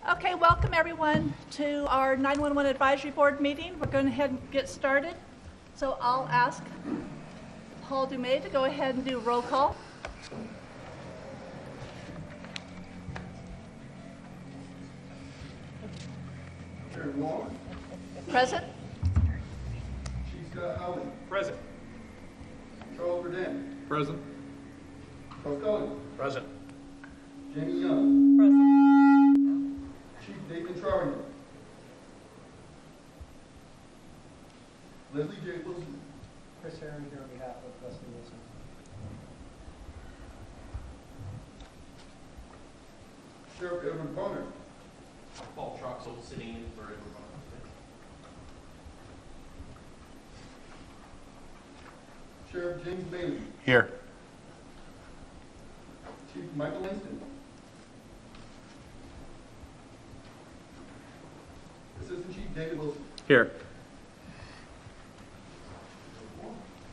Okay, welcome everyone to our 911 Advisory Board meeting. We're going to ahead and get started. So I'll ask Paul Dumais to go ahead and do roll call. Sharon Wall. Present. Chief Scott Howland. Present. Charles Verdun. Present. Charles Cullen. Present. Jamie Young. Present. Chief Nathan Trower. Leslie J. Wilson. Chris Herring here on behalf of Leslie Wilson. Sheriff Edward Bonner. Paul Troxel sitting in for everyone. Sheriff James Bailey. Here. Chief Michael Langston. Assistant Chief David Wilson. Here.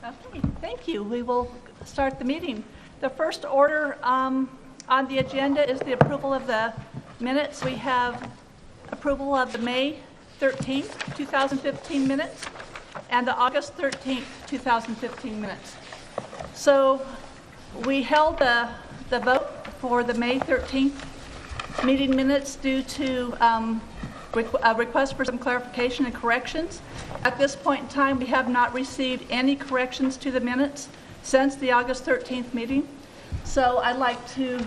Okay, thank you. We will start the meeting. The first order on the agenda is the approval of the minutes. We have approval of the May 13th, 2015 minutes and the August 13th, 2015 minutes. So we held the vote for the May 13th meeting minutes due to a request for some clarification and corrections. At this point in time, we have not received any corrections to the minutes since the August 13th meeting. So I'd like to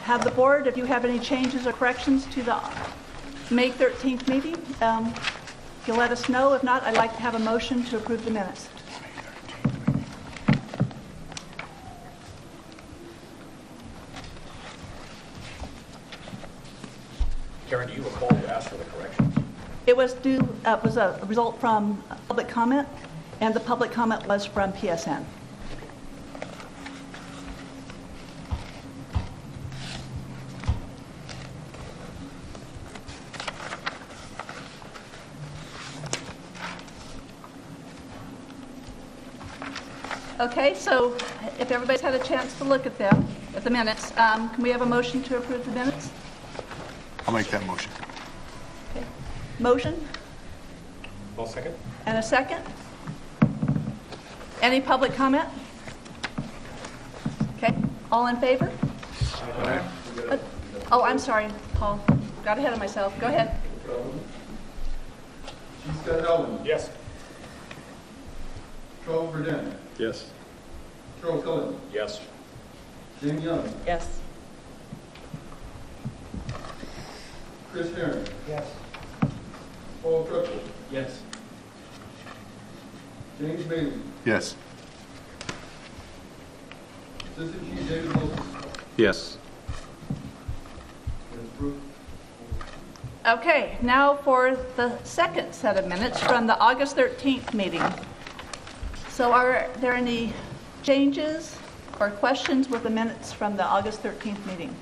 have the board, if you have any changes or corrections to the May 13th meeting, you'll let us know. If not, I'd like to have a motion to approve the minutes. Karen, do you recall who asked for the corrections? It was a result from public comment, and the public comment was from PSN. Okay, so if everybody's had a chance to look at them, at the minutes, can we have a motion to approve the minutes? I'll make that motion. Okay. Motion I'll second. and a second. Any public comment? Okay, all in favor? Oh, I'm sorry, Paul. Got ahead of myself. Go ahead. Chief Scott Howland. Yes. Charles Verdun. Yes. Charles Cullen. Yes. Jamie Young. Yes. Chris Herring. Yes. Paul Troxel. Yes. James Bailey. Yes. Assistant Chief David Wilson. Yes. It's approved. Okay, now for the second set of minutes from the August 13th meeting. So are there any changes or questions with the minutes from the August 13th meeting?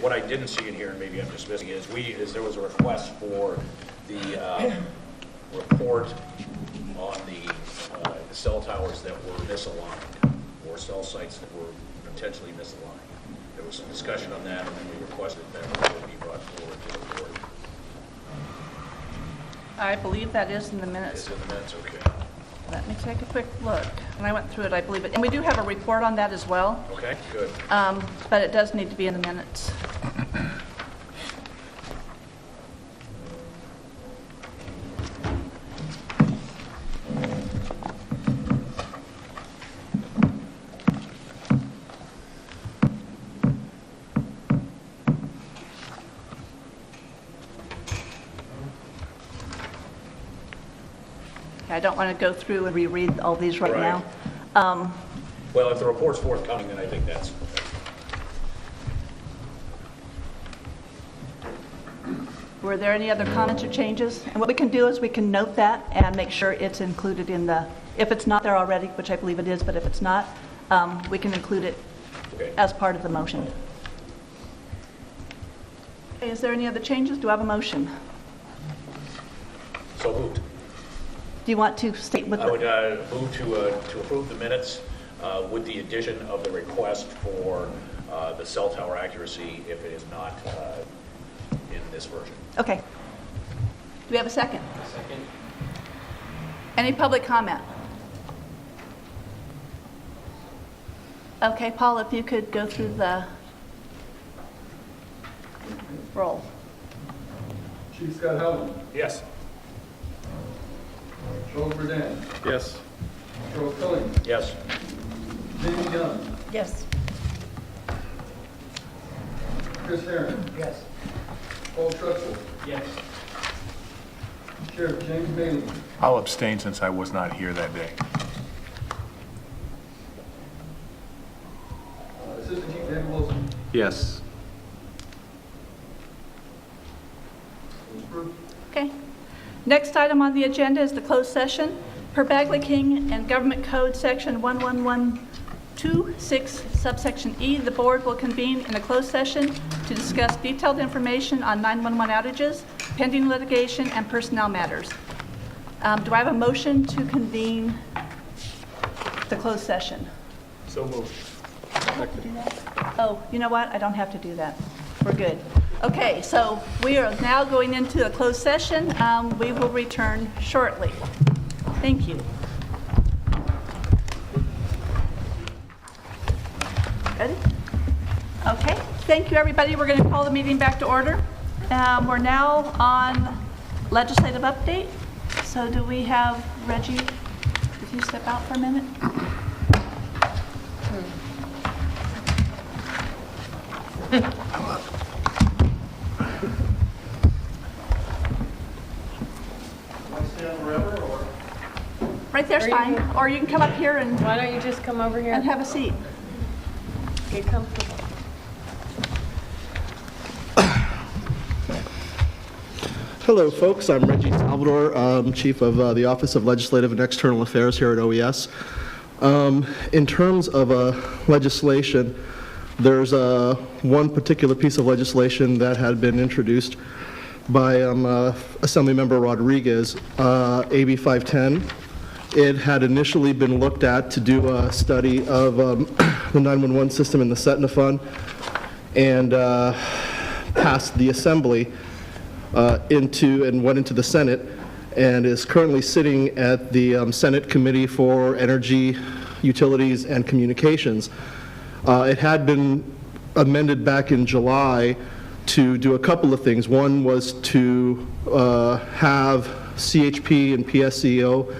What I didn't see in here, and maybe I'm just missing it, is there was a request for the report on the cell towers that were misaligned, or cell sites that were potentially misaligned. There was some discussion on that, and then we requested that report be brought forward to the board. I believe that is in the minutes. It's in the minutes, okay. Let me take a quick look. When I went through it, I believe it. And we do have a report on that as well, Okay, good. but it does need to be in the minutes. I don't want to go through and reread all these right Right. now. Well, if the report's forthcoming, then I think that's, Were there any other comments or changes? And what we can do is we can note that and make sure it's included in the, if it's not there already, which I believe it is, but if it's not, we can include it Okay. as part of the motion. Okay, is there any other changes? Do I have a motion? So moved. Do you want to state what I would the... move to approve the minutes with the addition of the request for the cell tower accuracy if it is not in this version. Okay. Do we have a second? Second. Any public comment? Okay, Paul, if you could go through the roll. Chief Scott Howland, Yes. Charles Burdan, Yes. Charles Cully, Yes. Jamie Young, Yes. Chris Herron, Yes. Paul Truxell, Yes. Sheriff James Maley, I'll abstain since I was not here that day. Assistant Chief David Wilson. Yes. Approved. Okay. Next item on the agenda is the closed session. Per Bagley King and Government Code Section 11126, subsection E, the board will convene in a closed session to discuss detailed information on 911 outages, pending litigation, and personnel matters. Do I have a motion to convene the closed session? So moved. Oh, you know what? I don't have to do that. We're good. Okay, so we are now going into a closed session. We will return shortly. Thank you. Ready? Okay, thank you, everybody. We're going to call the meeting back to order. We're now on legislative update. So do we have Reggie, if you step out for a minute? Right there's Or you fine. can- Or you can come up here and Why don't you just come over here have a seat. get comfortable? Hello, folks. I'm Reggie Salvador, Chief of the Office of Legislative and External Affairs here at OES. In terms of legislation, there's one particular piece of legislation that had been introduced by Assemblymember Rodriguez, AB 510. It had initially been looked at to do a study of the 911 system in the Setna Fund and passed the Assembly and went into the Senate and is currently sitting at the Senate Committee for Energy, Utilities, and Communications. It had been amended back in July to do a couple of things. One was to have CHP and PSCO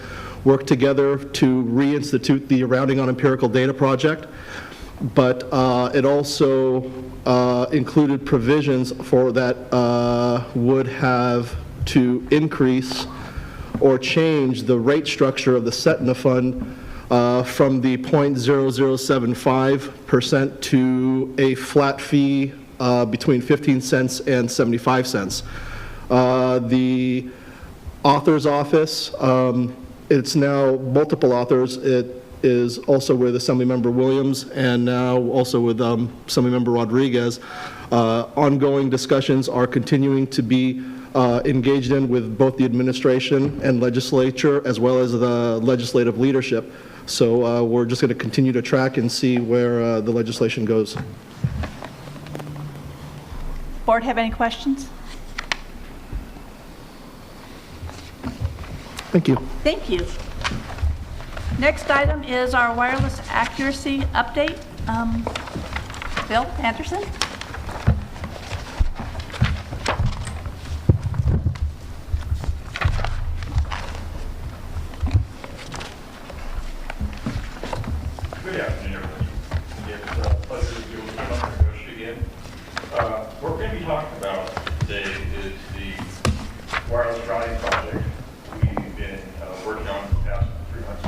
work together to reinstitute the Rounding on Empirical Data project, but it also included provisions for that would have to increase or change the rate structure of the Setna Fund from the 0.0075% to a flat fee between 15 cents and 75 cents. The author's office, it's now multiple authors. It is also with Assemblymember Williams and now also with Assemblymember Rodriguez. Ongoing discussions are continuing to be engaged in with both the administration and legislature as well as the legislative leadership. So we're just going to continue to track and see where the legislation goes. Board have any questions? Thank you. Thank you. Next item is our wireless accuracy update. Bill Anderson? Good afternoon, everybody. It's a pleasure to be able to come up and negotiate again. What we're going to be talking about today is the wireless routing project we've been working on for the past 3 months.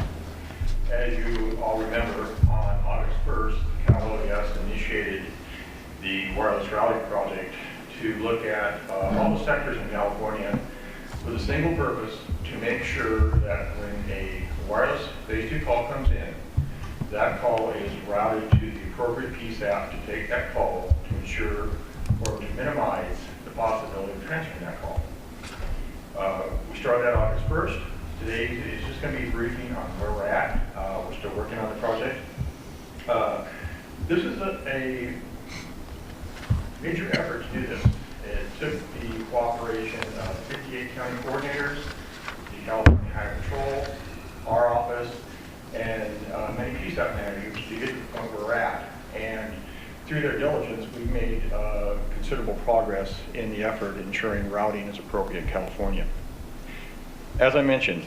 As you all remember, on August 1st, Cal OES initiated the wireless routing project to look at all the sectors in California with a single purpose to make sure that when a wireless phase 2 call comes in, that call is routed to the appropriate PSAP to take that call to ensure or to minimize the possibility of transferring that call. We started that August 1st. Today is just going to be a briefing on where we're at. We're still working on the project. This is a major effort to do this. It took the cooperation of 58 county coordinators, the California Highway Patrol, our office, and many PSAP managers to get to the point where we're at. And through their diligence, we've made considerable progress in the effort ensuring routing is appropriate in California. As I mentioned,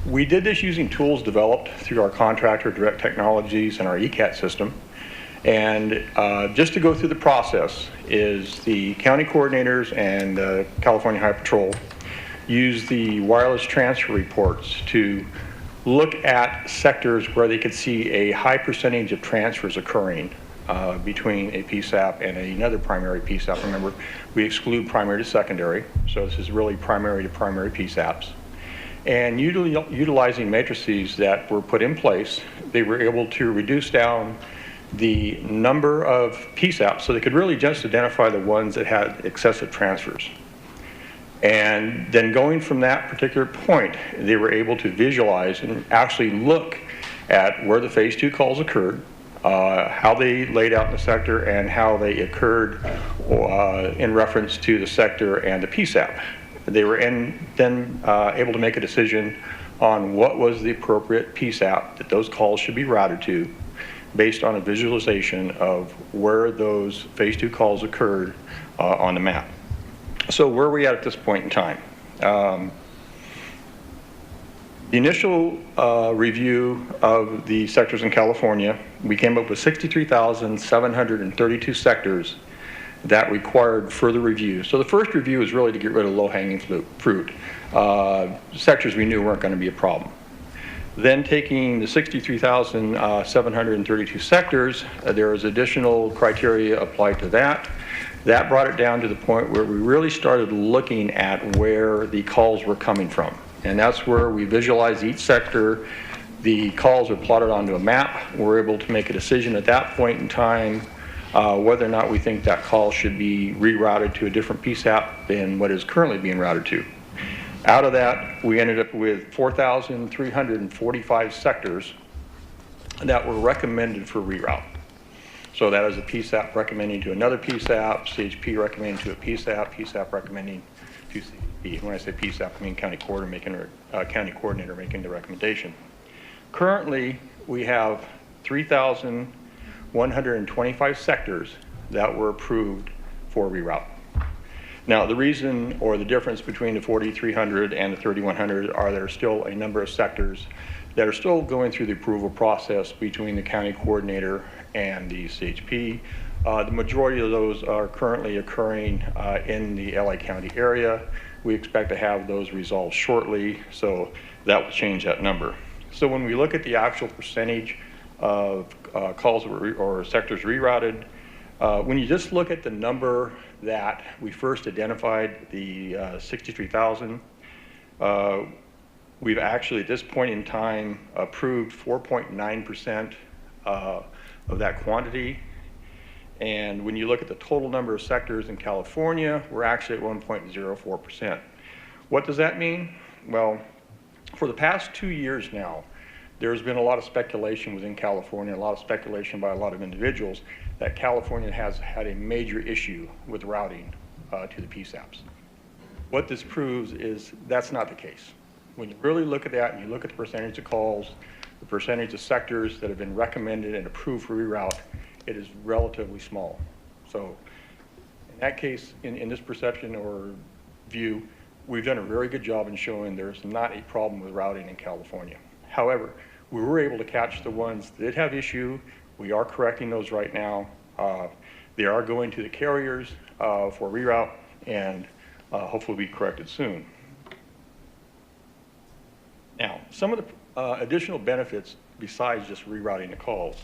we did this using tools developed through our contractor, Direct Technologies, and our ECAT system. And just to go through the process is the county coordinators and California Highway Patrol use the wireless transfer reports to look at sectors where they could see a high percentage of transfers occurring between a PSAP and another primary PSAP. Remember, we exclude primary to secondary, so this is really primary to primary PSAPs. And utilizing matrices that were put in place, they were able to reduce down the number of PSAPs so they could really just identify the ones that had excessive transfers. And then going from that particular point, they were able to visualize and actually look at where the phase 2 calls occurred, how they laid out in the sector, and how they occurred in reference to the sector and the PSAP. They were then able to make a decision on what was the appropriate PSAP that those calls should be routed to based on a visualization of where those phase 2 calls occurred on the map. So where are we at this point in time? The initial review of the sectors in California, we came up with 63,732 sectors that required further review. So the first review is really to get rid of low-hanging fruit. Sectors we knew weren't going to be a problem. Then taking the 63,732 sectors, there was additional criteria applied to that. That brought it down to the point where we really started looking at where the calls were coming from. And that's where we visualized each sector. The calls were plotted onto a map. We're able to make a decision at that point in time whether or not we think that call should be rerouted to a different PSAP than what is currently being routed to. Out of that, we ended up with 4,345 sectors that were recommended for reroute. So that is a PSAP recommending to another PSAP, CHP recommending to a PSAP, PSAP recommending to CHP. When I say PSAP, I mean county coordinator making the recommendation. Currently, we have 3,125 sectors that were approved for reroute. Now, the reason or the difference between the 4,300 and the 3,100 are there are still a number of sectors that are still going through the approval process between the county coordinator and the CHP. The majority of those are currently occurring in the LA County area. We expect to have those resolved shortly, so that will change that number. So when we look at the actual percentage of calls or sectors rerouted, when you just look at the number that we first identified, the 63,000, we've actually at this point in time approved 4.9% of that quantity. And when you look at the total number of sectors in California, we're actually at 1.04%. What does that mean? Well, for the past 2 years now, there's been a lot of speculation within California, a lot of speculation by a lot of individuals that California has had a major issue with routing to the PSAPs. What this proves is that's not the case. When you really look at that and you look at the percentage of calls, the percentage of sectors that have been recommended and approved for reroute, it is relatively small. So in that case, in this perception or view, we've done a very good job in showing there's not a problem with routing in California. However, we were able to catch the ones that did have issue. We are correcting those right now. They are going to the carriers for reroute and hopefully be corrected soon. Now, some of the additional benefits besides just rerouting the calls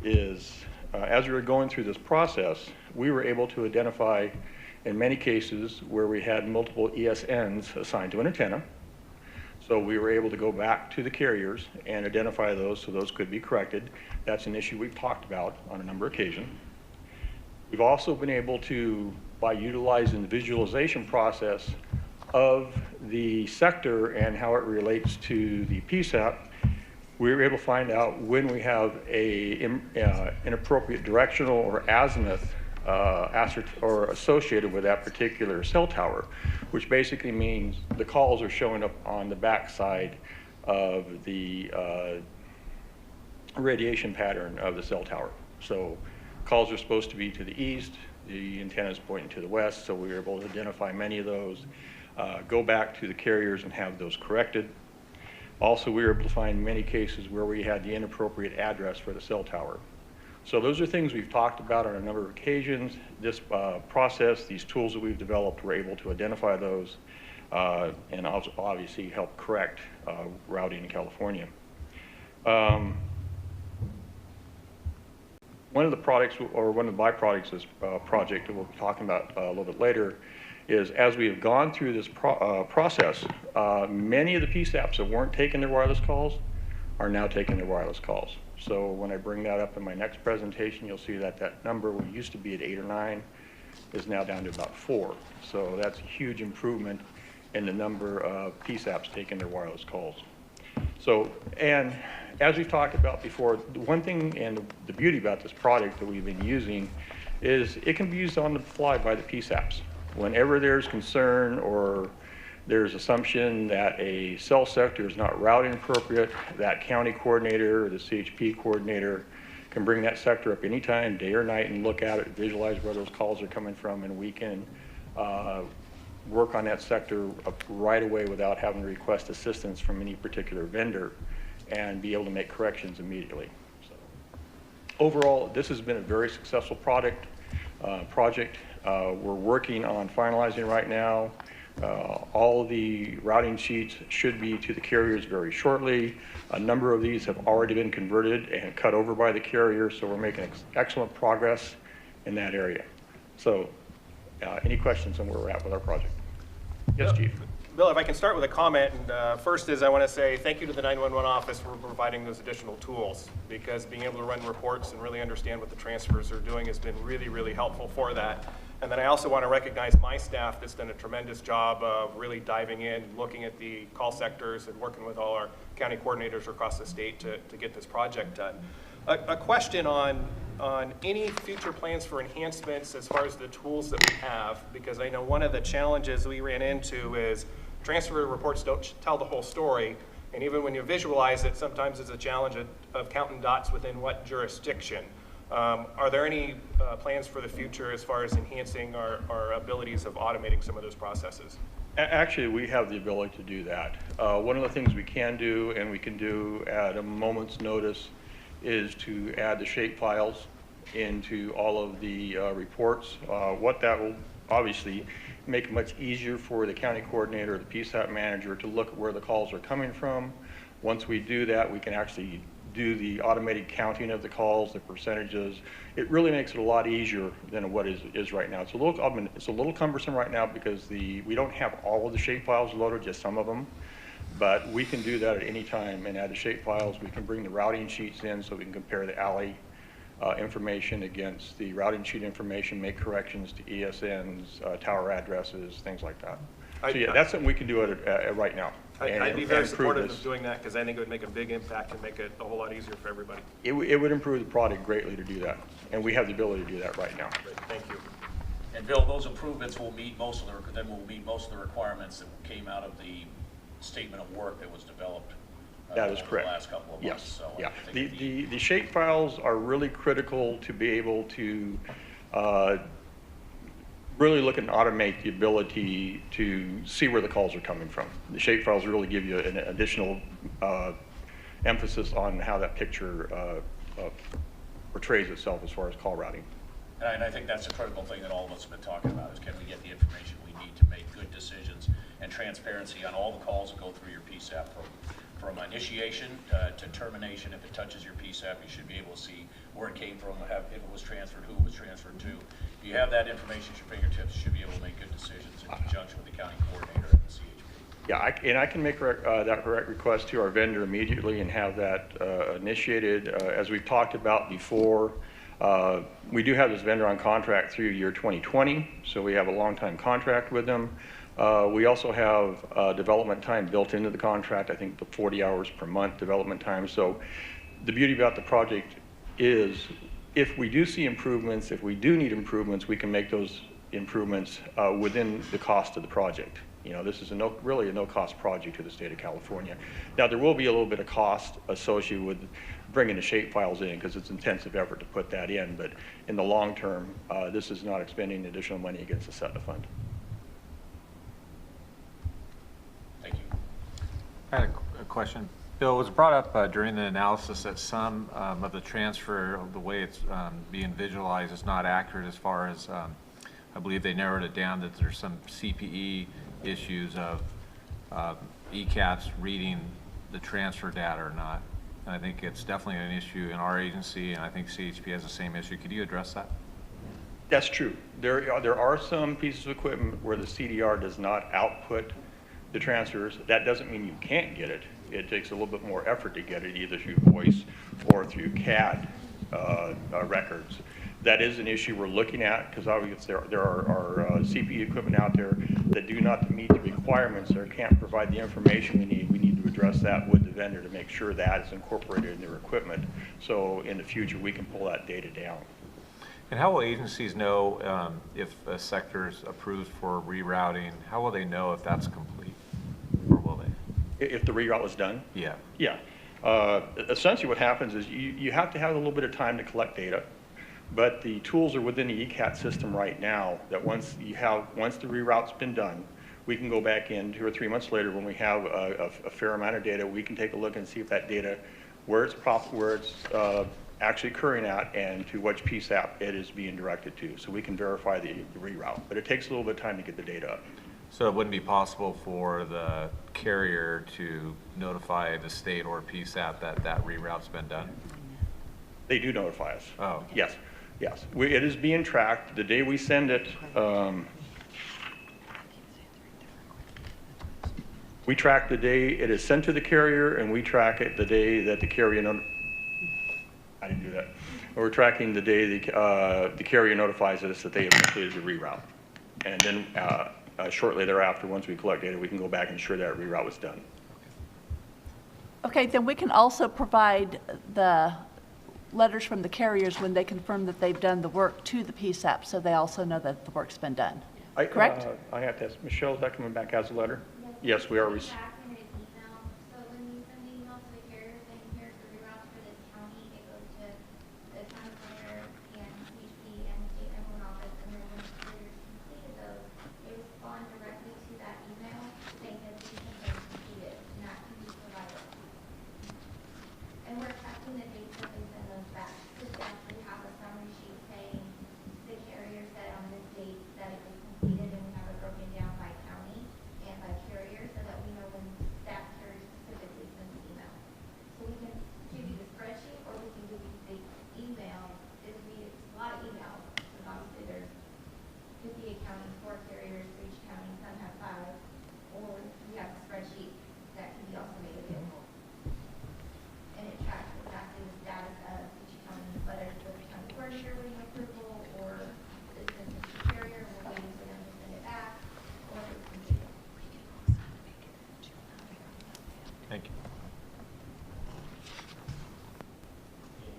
is as we were going through this process, we were able to identify in many cases where we had multiple ESNs assigned to an antenna. So we were able to go back to the carriers and identify those, so those could be corrected. That's an issue we've talked about on a number of occasions. We've also been able to, by utilizing the visualization process of the sector and how it relates to the PSAP, we were able to find out when we have a inappropriate directional or azimuth or associated with that particular cell tower, which basically means the calls are showing up on the backside of the radiation pattern of the cell tower. So calls are supposed to be to the east, the antenna is pointing to the west, so we were able to identify many of those, go back to the carriers and have those corrected. Also, we were able to find many cases where we had the inappropriate address for the cell tower. So those are things we've talked about on a number of occasions. This process, these tools that we've developed, we're able to identify those and also obviously help correct routing in California. One of the products, or one of the byproducts of this project that we'll be talking about a little bit later, is as we have gone through this process, many of the PSAPs that weren't taking their wireless calls are now taking their wireless calls. So when I bring that up in my next presentation, you'll see that that number, what used to be at 8 or 9, is now down to about 4. So that's a huge improvement in the number of PSAPs taking their wireless calls. So, and as we've talked about before, the one thing and the beauty about this product that we've been using is it can be used on the fly by the PSAPs. Whenever there's concern or there's assumption that a cell sector is not routing appropriate, that county coordinator or the CHP coordinator can bring that sector up anytime, day or night, and look at it, visualize where those calls are coming from, and we can work on that sector right away without having to request assistance from any particular vendor and be able to make corrections immediately. So, overall, this has been a very successful project. We're working on finalizing right now. All of the routing sheets should be to the carriers very shortly. A number of these have already been converted and cut over by the carrier, so we're making excellent progress in that area. So any questions on where we're at with our project? Yes, Chief. Bill, if I can start with a comment, and first is I want to say thank you to the 911 office for providing those additional tools, because being able to run reports and really understand what the transfers are doing has been really, really helpful for that. And then I also want to recognize my staff that's done a tremendous job of really diving in, looking at the call sectors and working with all our county coordinators across the state to get this project done. A question on any future plans for enhancements as far as the tools that we have, because I know one of the challenges we ran into is transfer reports don't tell the whole story, and even when you visualize it, sometimes it's a challenge of counting dots within what jurisdiction. Are there any plans for the future as far as enhancing our abilities of automating some of those processes? Actually, we have the ability to do that. One of the things we can do, and we can do at a moment's notice, is to add the shape files into all of the reports. What that will obviously make it much easier for the county coordinator or the PSAP manager to look at where the calls are coming from. Once we do that, we can actually do the automated counting of the calls, the percentages. It really makes it a lot easier than what is right now. It's a little cumbersome right now because we don't have all of the shape files loaded, just some of them. But we can do that at any time and add the shape files. We can bring the routing sheets in so we can compare the alley information against the routing sheet information, make corrections to ESNs, tower addresses, things like that. So yeah, that's something we can do right now. I'd be very supportive of doing that because I think it would make a big impact and make it a whole lot easier for everybody. It would improve the product greatly to do that, and we have the ability to do that right now. Great, thank you. And Bill, those improvements will meet most of the requirements that came out of the statement of work that was developed That is over correct. the last couple of months. Yes, So yeah. I think The shape files are really critical to be able to really look and automate the ability to see where the calls are coming from. The shape files really give you an additional emphasis on how that picture portrays itself as far as call routing. And I think that's a critical thing that all of us have been talking about, is can we get the information we need to make good decisions and transparency on all the calls that go through your PSAP from initiation to termination. If it touches your PSAP, you should be able to see where it came from, if it was transferred, who it was transferred to. If you have that information at your fingertips, you should be able to make good decisions in conjunction with the county coordinator and the CHP. Yeah, and I can make that request to our vendor immediately and have that initiated. As we've talked about before, we do have this vendor on contract through year 2020, so we have a long-time contract with them. We also have development time built into the contract, I think the 40 hours per month development time. So the beauty about the project is if we do see improvements, if we do need improvements, we can make those improvements within the cost of the project. You know, this is really a no-cost project to the state of California. Now, there will be a little bit of cost associated with bringing the shape files in because it's intensive effort to put that in, but in the long term, this is not expending additional money against the SETNA fund. Thank you. I had a question. Bill, it was brought up during the analysis that some of the transfer, the way it's being visualized is not accurate as far as, I believe they narrowed it down that there's some CPE issues of ECATs reading the transfer data or not. And I think it's definitely an issue in our agency, and I think CHP has the same issue. Could you address that? That's true. There are some pieces of equipment where the CDR does not output the transfers. That doesn't mean you can't get it. It takes a little bit more effort to get it either through voice or through CAD records. That is an issue we're looking at because obviously there are CPE equipment out there that do not meet the requirements or can't provide the information we need. We need to address that with the vendor to make sure that is incorporated in their equipment. So in the future, we can pull that data down. And how will agencies know if a sector is approved for rerouting? How will they know if that's complete, or will they? If the reroute was done? Yeah. Yeah. Essentially what happens is you have to have a little bit of time to collect data, but the tools are within the ECAT system right now that once the reroute's been done, we can go back in 2 or 3 months later when we have a fair amount of data, we can take a look and see if that data, where it's actually occurring at and to which PSAP it is being directed to. So we can verify the reroute, but it takes a little bit of time to get the data up. So it wouldn't be possible for the carrier to notify the state or PSAP that that reroute's been done? They do notify us. Oh. Okay. Yes, yes. It is being tracked. The day we send it, we track the day it is sent to the carrier, and we track it the day that the carrier I didn't do that. We're tracking the day the carrier notifies us that they have completed the reroute. And then shortly thereafter, once we collect data, we can go back and ensure that reroute was done. Okay, then we can also provide the letters from the carriers when they confirm that they've done the work to the PSAP, so they also know that the work's been done. Correct? I have to ask, Michelle, is that coming back as a letter? Yes, we are.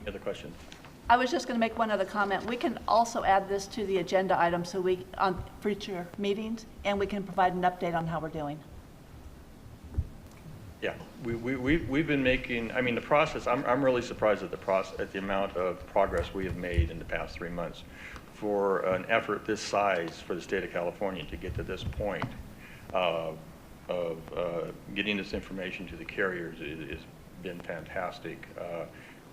Other questions? I was just going to make one other comment. We can also add this to the agenda item so on future meetings, and we can provide an update on how we're doing. Yeah, we've been making, I mean, the process, I'm really surprised at the amount of progress we have made in the past 3 months. For an effort this size for the state of California to get to this point of getting this information to the carriers has been fantastic.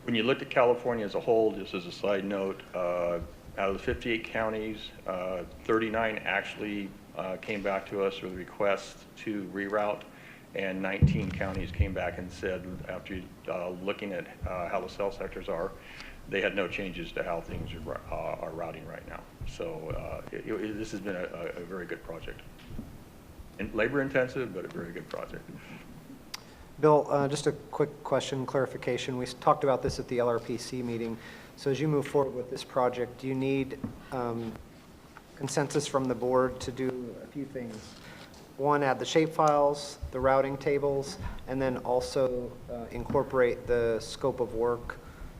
When you look at California as a whole, just as a side note, out of the 58 counties, 39 actually came back to us with a request to reroute, and 19 counties came back and said, after looking at how the cell sectors are, they had no changes to how things are routing right now. So this has been a very good project. Labor intensive, but a very good project. Bill, just a quick question, clarification. We talked about this at the LRPC meeting. So as you move forward with this project, do you need consensus from the board to do a few things? One, add the shapefiles, the routing tables, and then also incorporate the scope of work,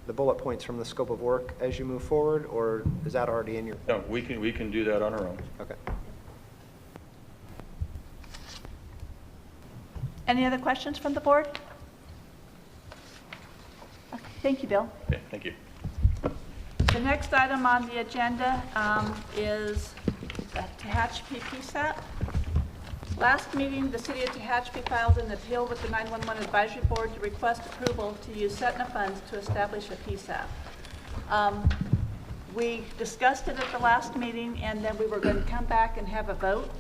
the bullet points from the scope of work as you move forward, or is that already in your? No, we can do that on our own. Okay. Any other questions from the board? Okay, thank you, Bill. Okay, thank you. The next item on the agenda is Tehachapi PSAP. Last meeting, the City of Tehachapi filed an appeal with the 911 Advisory Board to request approval to use CETNA funds to establish a PSAP. We discussed it at the last meeting, and then we were going to come back and have a vote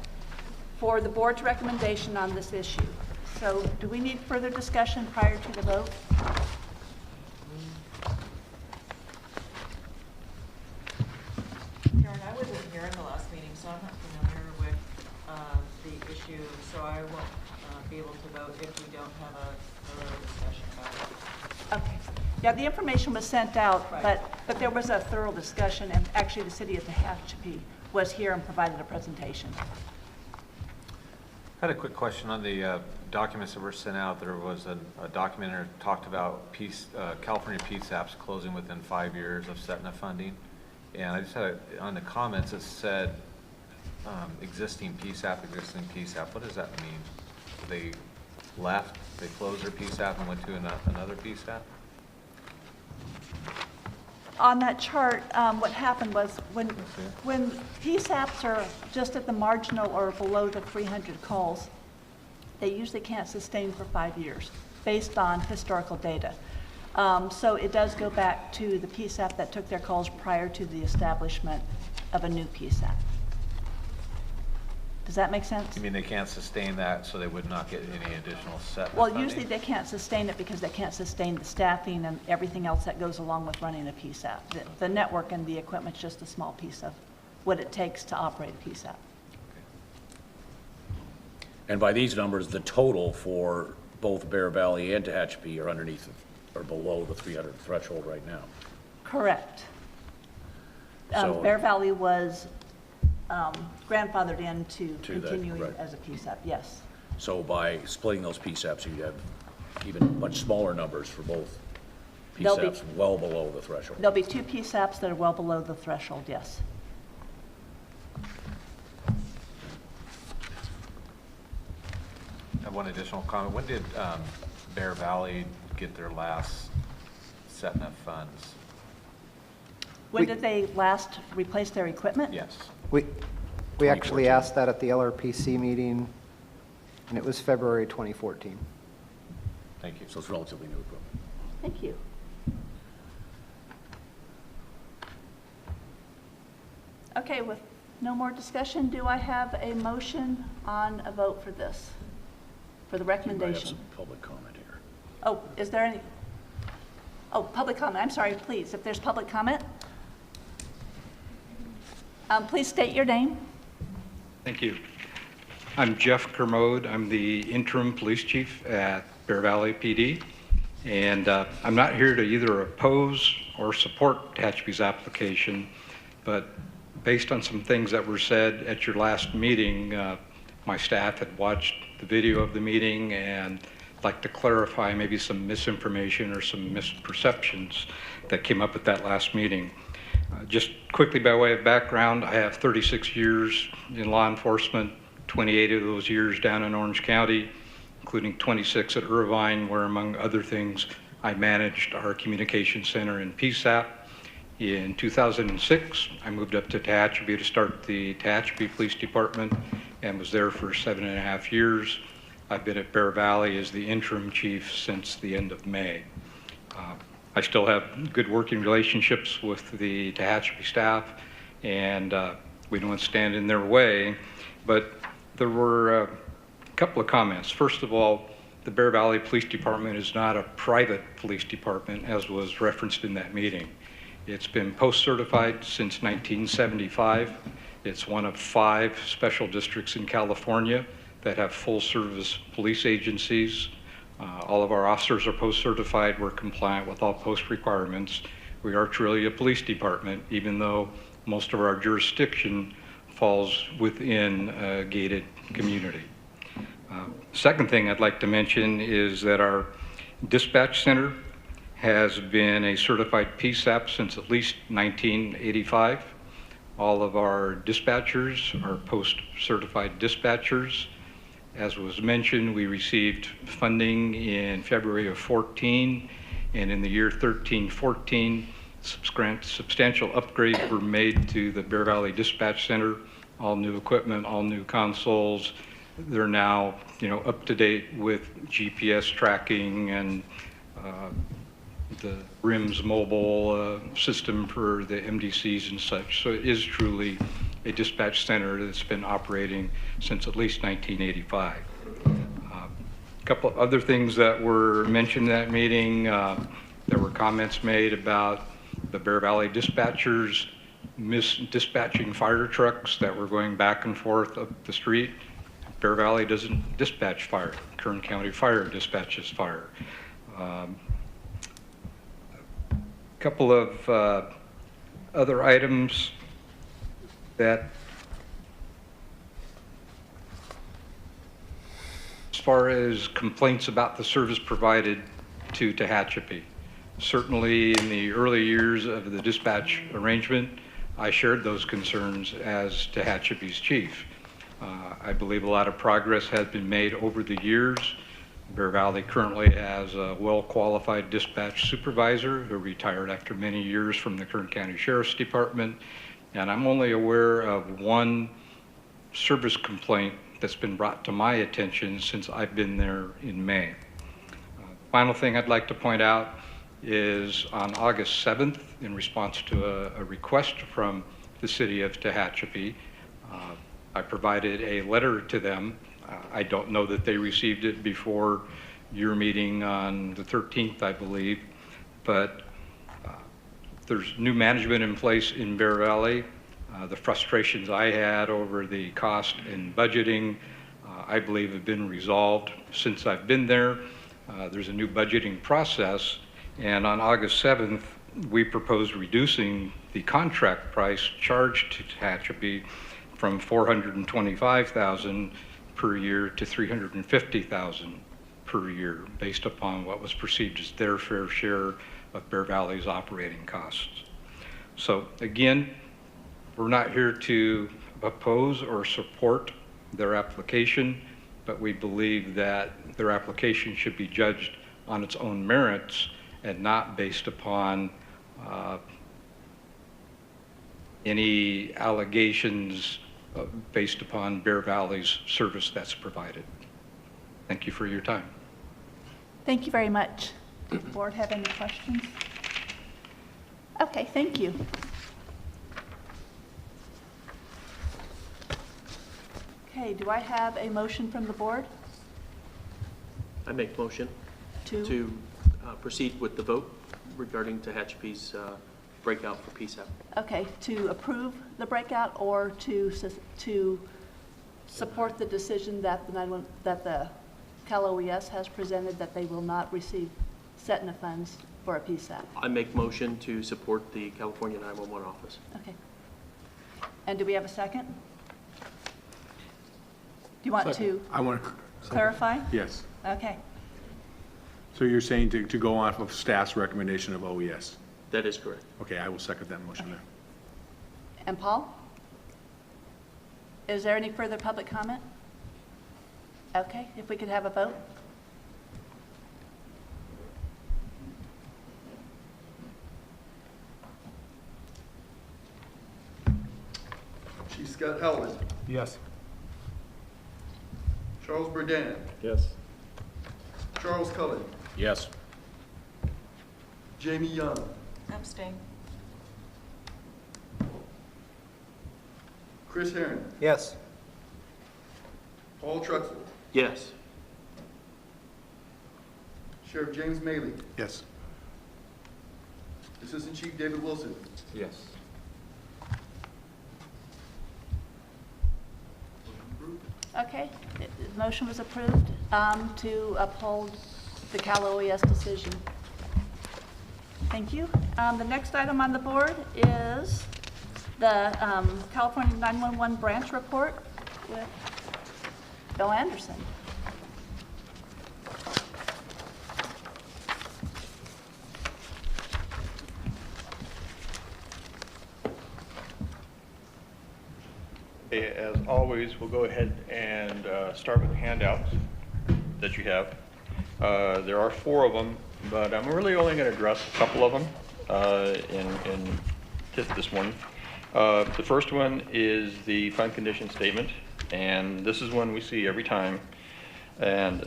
for the board's recommendation on this issue. So do we need further discussion prior to the vote? Karen, I wasn't here in the last meeting, so I'm not familiar with the issue, so I won't be able to vote if we don't have a thorough discussion about it. Okay. Yeah, the information was sent out, Right. but there was a thorough discussion, and actually the City of Tehachapi was here and provided a presentation. I had a quick question on the documents that were sent out. There was a document that talked about California PSAPs closing within 5 years of CETNA funding. And I just had, on the comments, it said existing PSAP. What does that mean? They left, they closed their PSAP and went to another PSAP? On that chart, what happened was when PSAPs are just at the marginal or below the 300 calls, they usually can't sustain for 5 years based on historical data. So it does go back to the PSAP that took their calls prior to the establishment of a new PSAP. Does that make sense? You mean they can't sustain that, so they would not get any additional CETNA Well, funding? usually they can't sustain it because they can't sustain the staffing and everything else that goes along with running a PSAP. The network and the equipment's just a small piece of what it takes to operate a PSAP. And by these numbers, the total for both Bear Valley and Tehachapi are underneath or below the 300 threshold right now. Correct. So- Bear Valley was grandfathered into To that, continuing right. as a PSAP, yes. So by splitting those PSAPs, you have even much smaller numbers for both They'll be- PSAPs well below the threshold. There'll be 2 PSAPs that are well below the threshold, yes. I have one additional comment. When did Bear Valley get their last CETNA funds? When did they last replace their equipment? Yes. We actually asked that at the LRPC meeting, and it was February 2014. Thank you. So it's relatively new equipment. Thank you. Okay, with no more discussion, do I have a motion on a vote for this, for the You might have recommendation? some public comment here. Oh, is there any? Oh, public comment, I'm sorry, please, if there's public comment. Please state your name. Thank you. I'm Jeff Kermode. I'm the interim police chief at Bear Valley PD. And I'm not here to either oppose or support Tehachapi's application, but based on some things that were said at your last meeting, my staff had watched the video of the meeting and I'd like to clarify maybe some misinformation or some misperceptions that came up at that last meeting. Just quickly by way of background, I have 36 years in law enforcement, 28 of those years down in Orange County, including 26 at Irvine, where among other things, I managed our communication center in PSAP. In 2006, I moved up to Tehachapi to start the Tehachapi Police Department and was there for 7.5 years. I've been at Bear Valley as the interim chief since the end of May. I still have good working relationships with the Tehachapi staff, and we don't want to stand in their way, but there were a couple of comments. First of all, the Bear Valley Police Department is not a private police department, as was referenced in that meeting. It's been post-certified since 1975. It's one of 5 special districts in California that have full-service police agencies. All of our officers are post-certified. We're compliant with all post requirements. We are truly a police department, even though most of our jurisdiction falls within a gated community. Second thing I'd like to mention is that our dispatch center has been a certified PSAP since at least 1985. All of our dispatchers are post-certified dispatchers. As was mentioned, we received funding in February of 14, and in the year 13-14, substantial upgrades were made to the Bear Valley Dispatch Center, all new equipment, all new consoles. They're now, up to date with GPS tracking and the RIMS mobile system for the MDCs and such. So it is truly a dispatch center that's been operating since at least 1985. A couple of other things that were mentioned in that meeting, there were comments made about the Bear Valley dispatchers dispatching fire trucks that were going back and forth up the street. Bear Valley doesn't dispatch fire. Kern County Fire dispatches fire. A couple of other items that, as far as complaints about the service provided to Tehachapi, certainly in the early years of the dispatch arrangement, I shared those concerns as Tehachapi's chief. I believe a lot of progress has been made over the years. Bear Valley currently has a well-qualified dispatch supervisor who retired after many years from the Kern County Sheriff's Department, and I'm only aware of one service complaint that's been brought to my attention since I've been there in May. Final thing I'd like to point out is on August 7th, in response to a request from the city of Tehachapi, I provided a letter to them. I don't know that they received it before your meeting on the 13th, I believe, but there's new management in place in Bear Valley. The frustrations I had over the cost and budgeting, I believe have been resolved since I've been there. There's a new budgeting process, and on August 7th, we proposed reducing the contract price charged to Tehachapi from $425,000 per year to $350,000 per year, based upon what was perceived as their fair share of Bear Valley's operating costs. So again, we're not here to oppose or support their application, but we believe that their application should be judged on its own merits and not based upon any allegations based upon Bear Valley's service that's provided. Thank you for your time. Thank you very much. Does the board have any questions? Okay, thank you. Okay, do I have a motion from the board? I make motion to proceed with the vote regarding Tehachapi's breakout for PSAP. Okay, to approve the breakout or to support the decision that the Cal OES has presented that they will not receive CETNA funds for a PSAP? I make motion to support the California 911 office. Okay. And do we have a second? Do you want to I want to clarify? Yes. Okay. So you're saying to go off of staff's recommendation of OES? That is correct. Okay, I will second that motion then. And Paul? Is there any further public comment? Okay, if we could have a vote. Chief Scott Howland, Yes. Charles Burdan, Yes. Charles Cullen, Yes. Jamie Young, Abstain. Chris Herron, Yes. Paul Truxell, Yes. Sheriff James Maley, Yes. Assistant Chief David Wilson, Yes. Okay, the motion was approved to uphold the Cal OES decision. Thank you. The next item on the board is the California 911 branch report with Bill Anderson. As always, we'll go ahead and start with the handouts that you have. There are 4 of them, but I'm really only going to address a couple of them in this morning. The first one is the fund condition statement, and this is one we see every time. And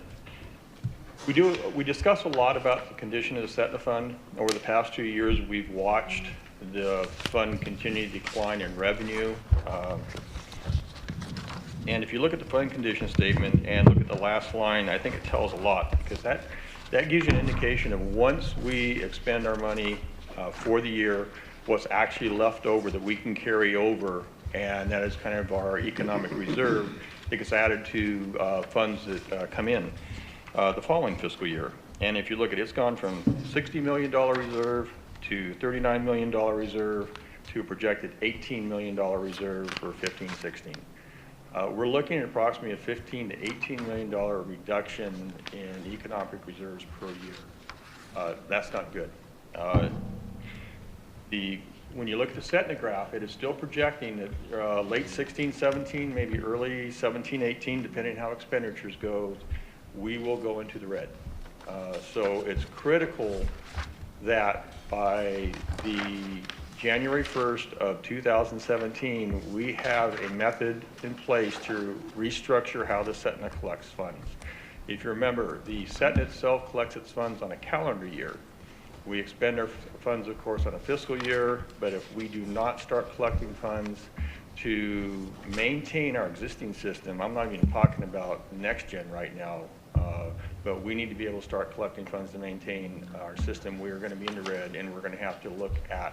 we discuss a lot about the condition of the Setna fund. Over the past 2 years, we've watched the fund continue to decline in revenue. And if you look at the fund condition statement and look at the last line, I think it tells a lot, because that gives you an indication of once we expend our money for the year, what's actually left over that we can carry over, and that is kind of our economic reserve that gets added to funds that come in the following fiscal year. And if you look at it, it's gone from $60 million reserve to $39 million reserve to a projected $18 million reserve for 15-16. We're looking at approximately a $15 to $18 million reduction in economic reserves per year. That's not good. When you look at the Setna graph, it is still projecting that late 16, 17, maybe early 17, 18, depending on how expenditures go, we will go into the red. So it's critical that by the January 1st of 2017, we have a method in place to restructure how the Setna collects funds. If you remember, the Setna itself collects its funds on a calendar year. We expend our funds, of course, on a fiscal year, but if we do not start collecting funds to maintain our existing system, I'm not even talking about next gen right now, but we need to be able to start collecting funds to maintain our system. We are going to be in the red, and we're going to have to look at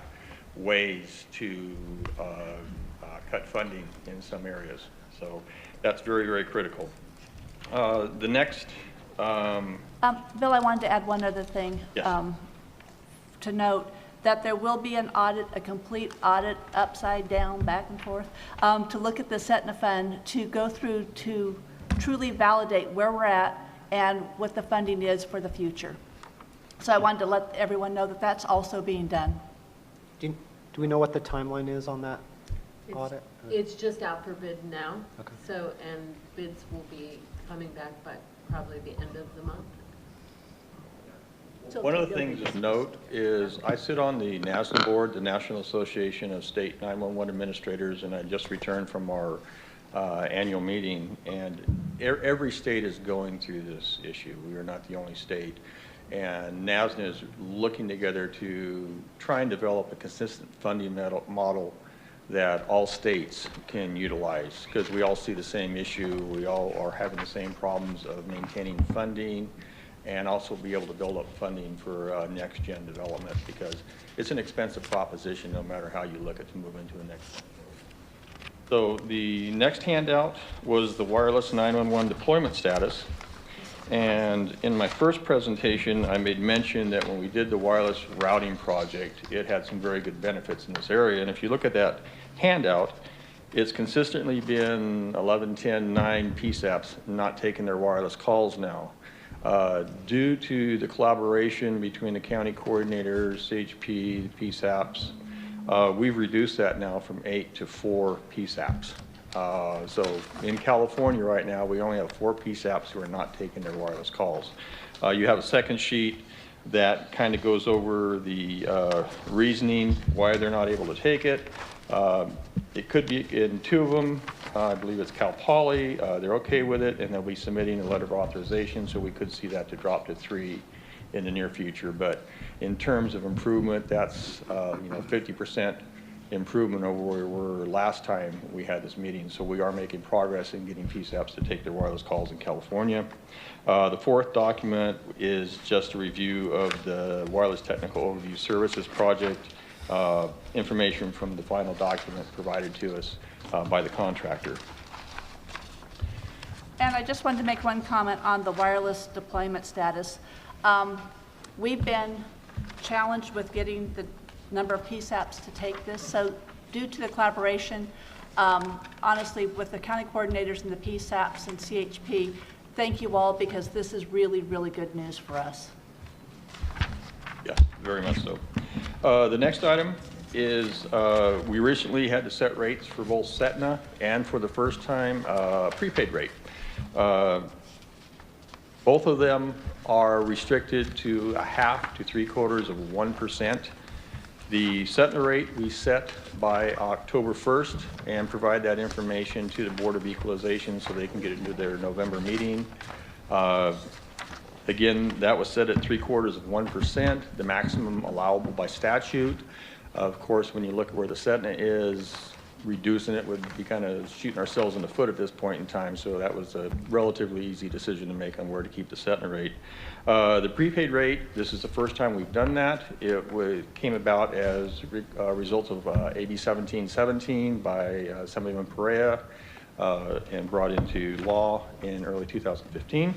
ways to cut funding in some areas. So that's very, very critical. The next... Bill, I wanted to add one other thing. Yes. To note that there will be an audit, a complete audit, upside down, back and forth, to look at the Setna fund, to go through to truly validate where we're at and what the funding is for the future. So I wanted to let everyone know that that's also being done. Do we know what the timeline is on that audit? It's just out for bid now. Okay. So, and bids will be coming back by probably the end of the month. One of the things of note is I sit on the NASNA board, the National Association of State 911 Administrators, and I just returned from our annual meeting, and every state is going through this issue. We are not the only state. And NASNA is looking together to try and develop a consistent funding model that all states can utilize, because we all see the same issue. We all are having the same problems of maintaining funding and also be able to build up funding for next-gen development, because it's an expensive proposition no matter how you look at to move into the next. So the next handout was the wireless 911 deployment status. And in my first presentation, I made mention that when we did the wireless routing project, it had some very good benefits in this area. And if you look at that handout, it's consistently been 11, 10, 9 PSAPs not taking their wireless calls now. Due to the collaboration between the county coordinators, CHP, PSAPs, we've reduced that now from 8 to 4 PSAPs. So in California right now, we only have 4 PSAPs who are not taking their wireless calls. You have a second sheet that kind of goes over the reasoning why they're not able to take it. It could be in 2 of them. I believe it's Cal Poly. They're okay with it, and they'll be submitting a letter of authorization, so we could see that to drop to 3 in the near future. But in terms of improvement, that's 50% improvement over where we were last time we had this meeting. So we are making progress in getting PSAPs to take their wireless calls in California. The 4th document is just a review of the Wireless Technical Overview Services Project, information from the final document provided to us by the contractor. And I just wanted to make one comment on the wireless deployment status. We've been challenged with getting the number of PSAPs to take this, so due to the collaboration, honestly, with the county coordinators and the PSAPs and CHP, thank you all, because this is really, really good news for us. Yes, very much so. The next item is we recently had to set rates for both Setna and for the first time prepaid rate. Both of them are restricted to 1/2 to 3/4 of 1%. The Setna rate we set by October 1st and provide that information to the Board of Equalization so they can get it into their November meeting. Again, that was set at 3/4 of 1%, the maximum allowable by statute. Of course, when you look at where the Setna is, reducing it would be kind of shooting ourselves in the foot at this point in time, so that was a relatively easy decision to make on where to keep the Setna rate. The prepaid rate, this is the first time we've done that. It came about as a result of AB 1717 by Assemblyman Perea and brought into law in early 2015.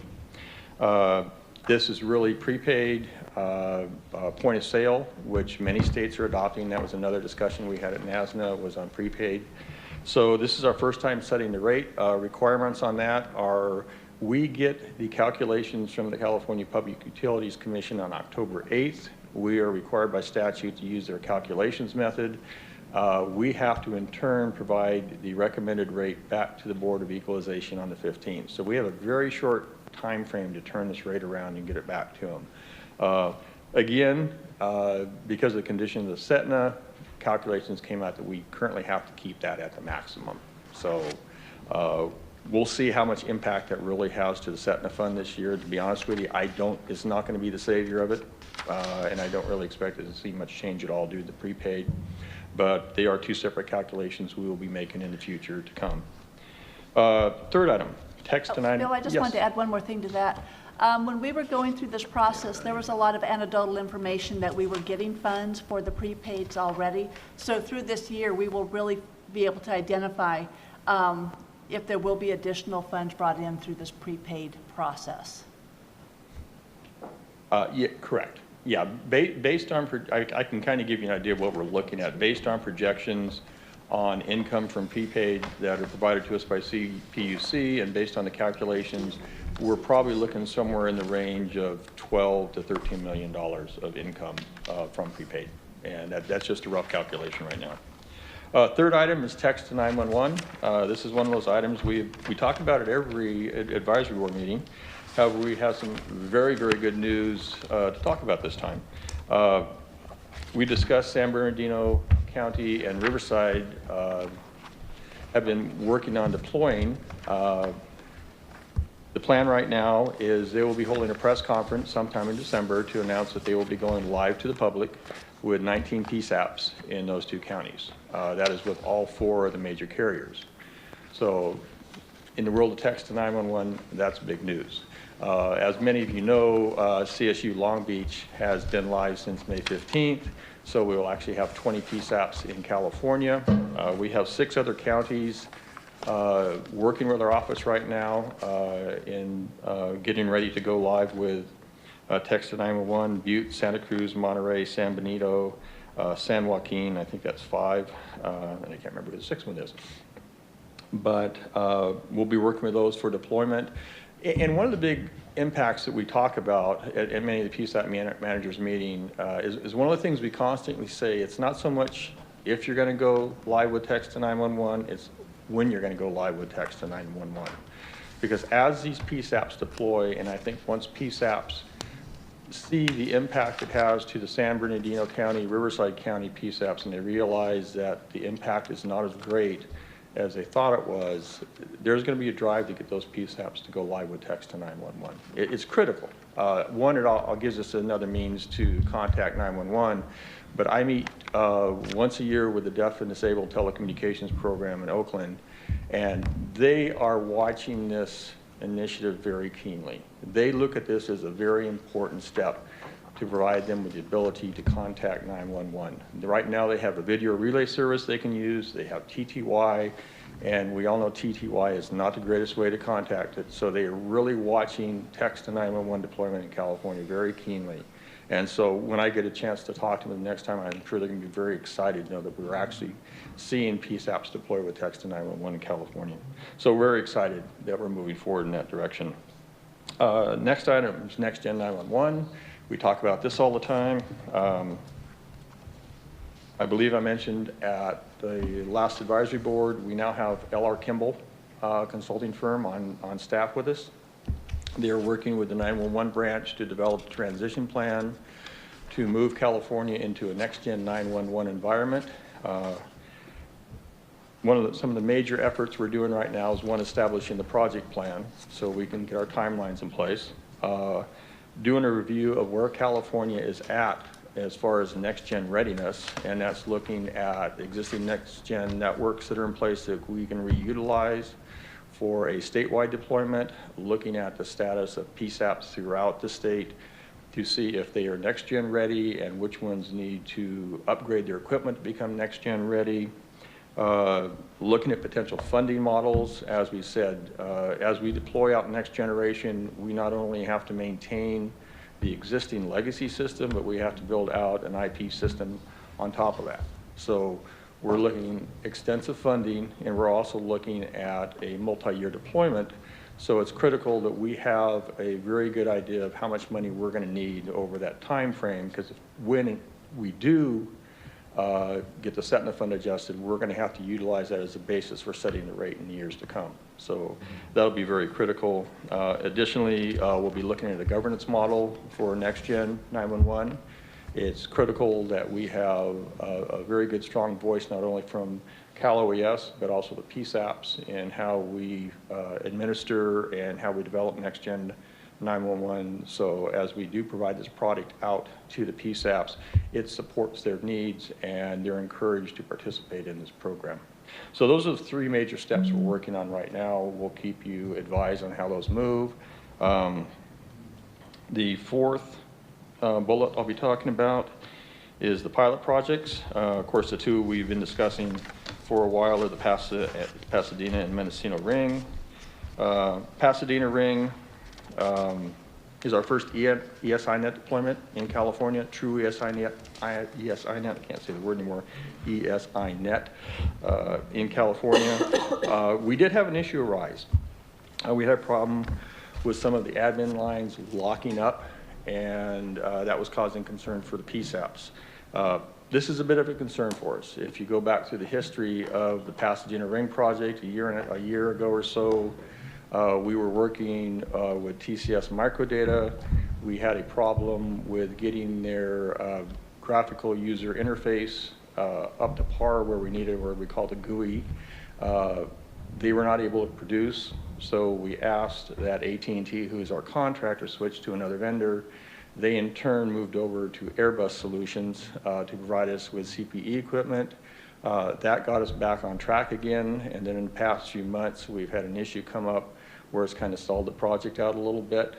This is really prepaid point of sale, which many states are adopting. That was another discussion we had at NASNA, was on prepaid. So this is our first time setting the rate. Requirements on that are we get the calculations from the California Public Utilities Commission on October 8th. We are required by statute to use their calculations method. We have to in turn provide the recommended rate back to the Board of Equalization on the 15th. So we have a very short time frame to turn this rate around and get it back to them. Again, because of the condition of the Setna, calculations came out that we currently have to keep that at the maximum. So we'll see how much impact that really has to the Setna fund this year. To be honest with you, it's not going to be the savior of it, and I don't really expect it to see much change at all due to the prepaid. But they are two separate calculations we will be making in the future to come. Third item. Text to Bill, I just wanted to add one more thing to that. When we were going through this process, there was a lot of anecdotal information that we were getting funds for the prepaids already. So through this year, we will really be able to identify if there will be additional funds brought in through this prepaid process. Yeah, correct. Yeah, based on, I can kind of give you an idea of what we're looking at. Based on projections on income from prepaid that are provided to us by CPUC, and based on the calculations, we're probably looking somewhere in the range of $12 to $13 million of income from prepaid. And that's just a rough calculation right now. Third item is text to 911. This is one of those items we talk about at every advisory board meeting. However, we have some very, very good news to talk about this time. We discussed San Bernardino County and Riverside have been working on deploying. The plan right now is they will be holding a press conference sometime in December to announce that they will be going live to the public with 19 PSAPs in those two counties. That is with all 4 of the major carriers. So in the world of text to 911, that's big news. As many of you know, CSU Long Beach has been live since May 15th. So we will actually have 20 PSAPs in California. We have 6 other counties working with our office right now in getting ready to go live with text to 911, Butte, Santa Cruz, Monterey, San Benito, San Joaquin, I think that's 5, and I can't remember who the 6th one is. But we'll be working with those for deployment. And one of the big impacts that we talk about at many of the PSAP managers meeting is one of the things we constantly say, it's not so much if you're going to go live with text to 911, it's when you're going to go live with text to 911. Because as these PSAPs deploy, and I think once PSAPs see the impact it has to the San Bernardino County, Riverside County PSAPs, and they realize that the impact is not as great as they thought it was, there's going to be a drive to get those PSAPs to go live with text to 911. It's critical. One, it gives us another means to contact 911, but I meet once a year with the Deaf and Disabled Telecommunications Program in Oakland, and they are watching this initiative very keenly. They look at this as a very important step to provide them with the ability to contact 911. Right now they have a video relay service they can use, they have TTY, And we all know TTY is not the greatest way to contact it, so they are really watching text to 911 deployment in California very keenly. And so when I get a chance to talk to them the next time, I'm sure they're going to be very excited to know that we're actually seeing PSAPs deploy with text to 911 in California. So we're very excited that we're moving forward in that direction. Next item is Next Gen 911. We talk about this all the time. I believe I mentioned at the last advisory board, we now have L.R. Kimball consulting firm on staff with us. They're working with the 911 branch to develop a transition plan to move California into a next-gen 911 environment. Some of the major efforts we're doing right now is one, establishing the project plan so we can get our timelines in place. Doing a review of where California is at as far as next-gen readiness, and that's looking at existing next-gen networks that are in place that we can reutilize for a statewide deployment, looking at the status of PSAPs throughout the state to see if they are next-gen ready and which ones need to upgrade their equipment to become next-gen ready. Looking at potential funding models, as we said, as we deploy out next generation, we not only have to maintain the existing legacy system, but we have to build out an IP system on top of that. So we're looking extensive funding, and we're also looking at a multi-year deployment. So it's critical that we have a very good idea of how much money we're going to need over that time frame, because when we do get the SETNA fund adjusted, we're going to have to utilize that as a basis for setting the rate in the years to come. So that'll be very critical. Additionally, we'll be looking at a governance model for Next Gen 911. It's critical that we have a very good, strong voice, not only from Cal OES, but also the PSAPs in how we administer and how we develop Next Gen 911. So as we do provide this product out to the PSAPs, it supports their needs and they're encouraged to participate in this program. So those are the three major steps we're working on right now. We'll keep you advised on how those move. The fourth bullet I'll be talking about is the pilot projects. Of course, the two we've been discussing for a while are the Pasadena and Mendocino Ring. Pasadena Ring is our first ESINet deployment in California, true ESINet, I can't say the word anymore, ESINet in California. We did have an issue arise. We had a problem with some of the admin lines locking up, and that was causing concern for the PSAPs. This is a bit of a concern for us. If you go back through the history of the Pasadena Ring project a year ago or so, we were working with TCS Microdata. We had a problem with getting their graphical user interface up to par where we needed, where we called a GUI. They were not able to produce, so we asked that AT&T, who is our contractor, switch to another vendor. They in turn moved over to Airbus Solutions to provide us with CPE equipment. That got us back on track again, and then in the past few months we've had an issue come up where it's kind of stalled the project out a little bit.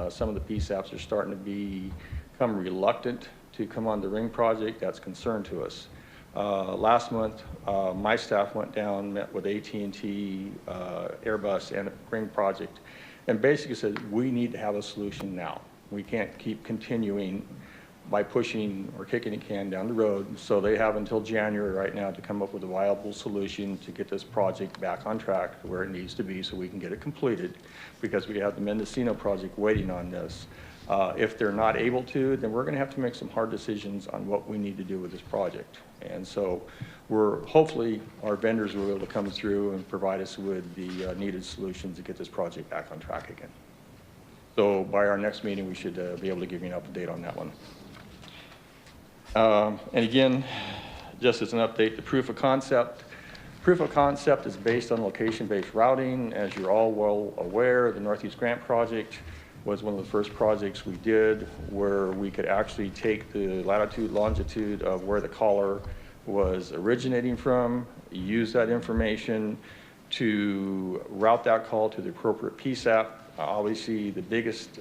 Some of the PSAPs are starting to become reluctant to come on the Ring project. That's a concern to us. Last month, my staff went down, met with AT&T, Airbus, and the Ring project, and basically said, we need to have a solution now. We can't keep continuing by pushing or kicking a can down the road. So they have until January right now to come up with a viable solution to get this project back on track to where it needs to be so we can get it completed, because we have the Mendocino project waiting on this. If they're not able to, then we're going to have to make some hard decisions on what we need to do with this project. And so hopefully our vendors will be able to come through and provide us with the needed solutions to get this project back on track again. So by our next meeting, we should be able to give you an update on that one. And again, just as an update, the proof of concept. Proof of concept is based on location-based routing. As you're all well aware, the Northeast Grant Project was one of the first projects we did where we could actually take the latitude, longitude of where the caller was originating from, use that information to route that call to the appropriate PSAP. Obviously, the biggest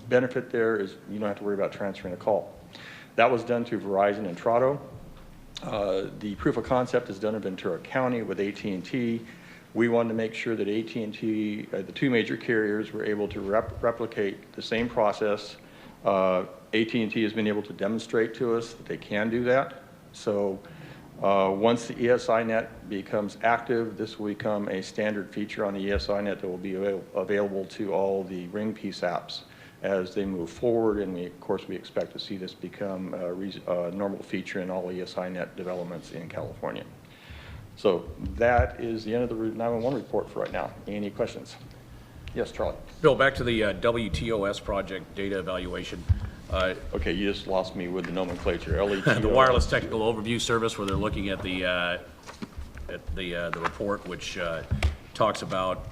benefit there is you don't have to worry about transferring a call. That was done through Verizon and Trado. The proof of concept is done in Ventura County with AT&T. We wanted to make sure that AT&T, the two major carriers, were able to replicate the same process. AT&T has been able to demonstrate to us that they can do that. So once the ESINet becomes active, this will become a standard feature on the ESINet that will be available to all the Ring PSAPs as they move forward, and of course we expect to see this become a normal feature in all ESINet developments in California. So that is the end of the 911 report for right now. Any questions? Yes, Charlie. Bill, back to the WTOS project data evaluation. Okay, you just lost me with the nomenclature. LETO. The Wireless Technical Overview Service, where they're looking at the report, which talks about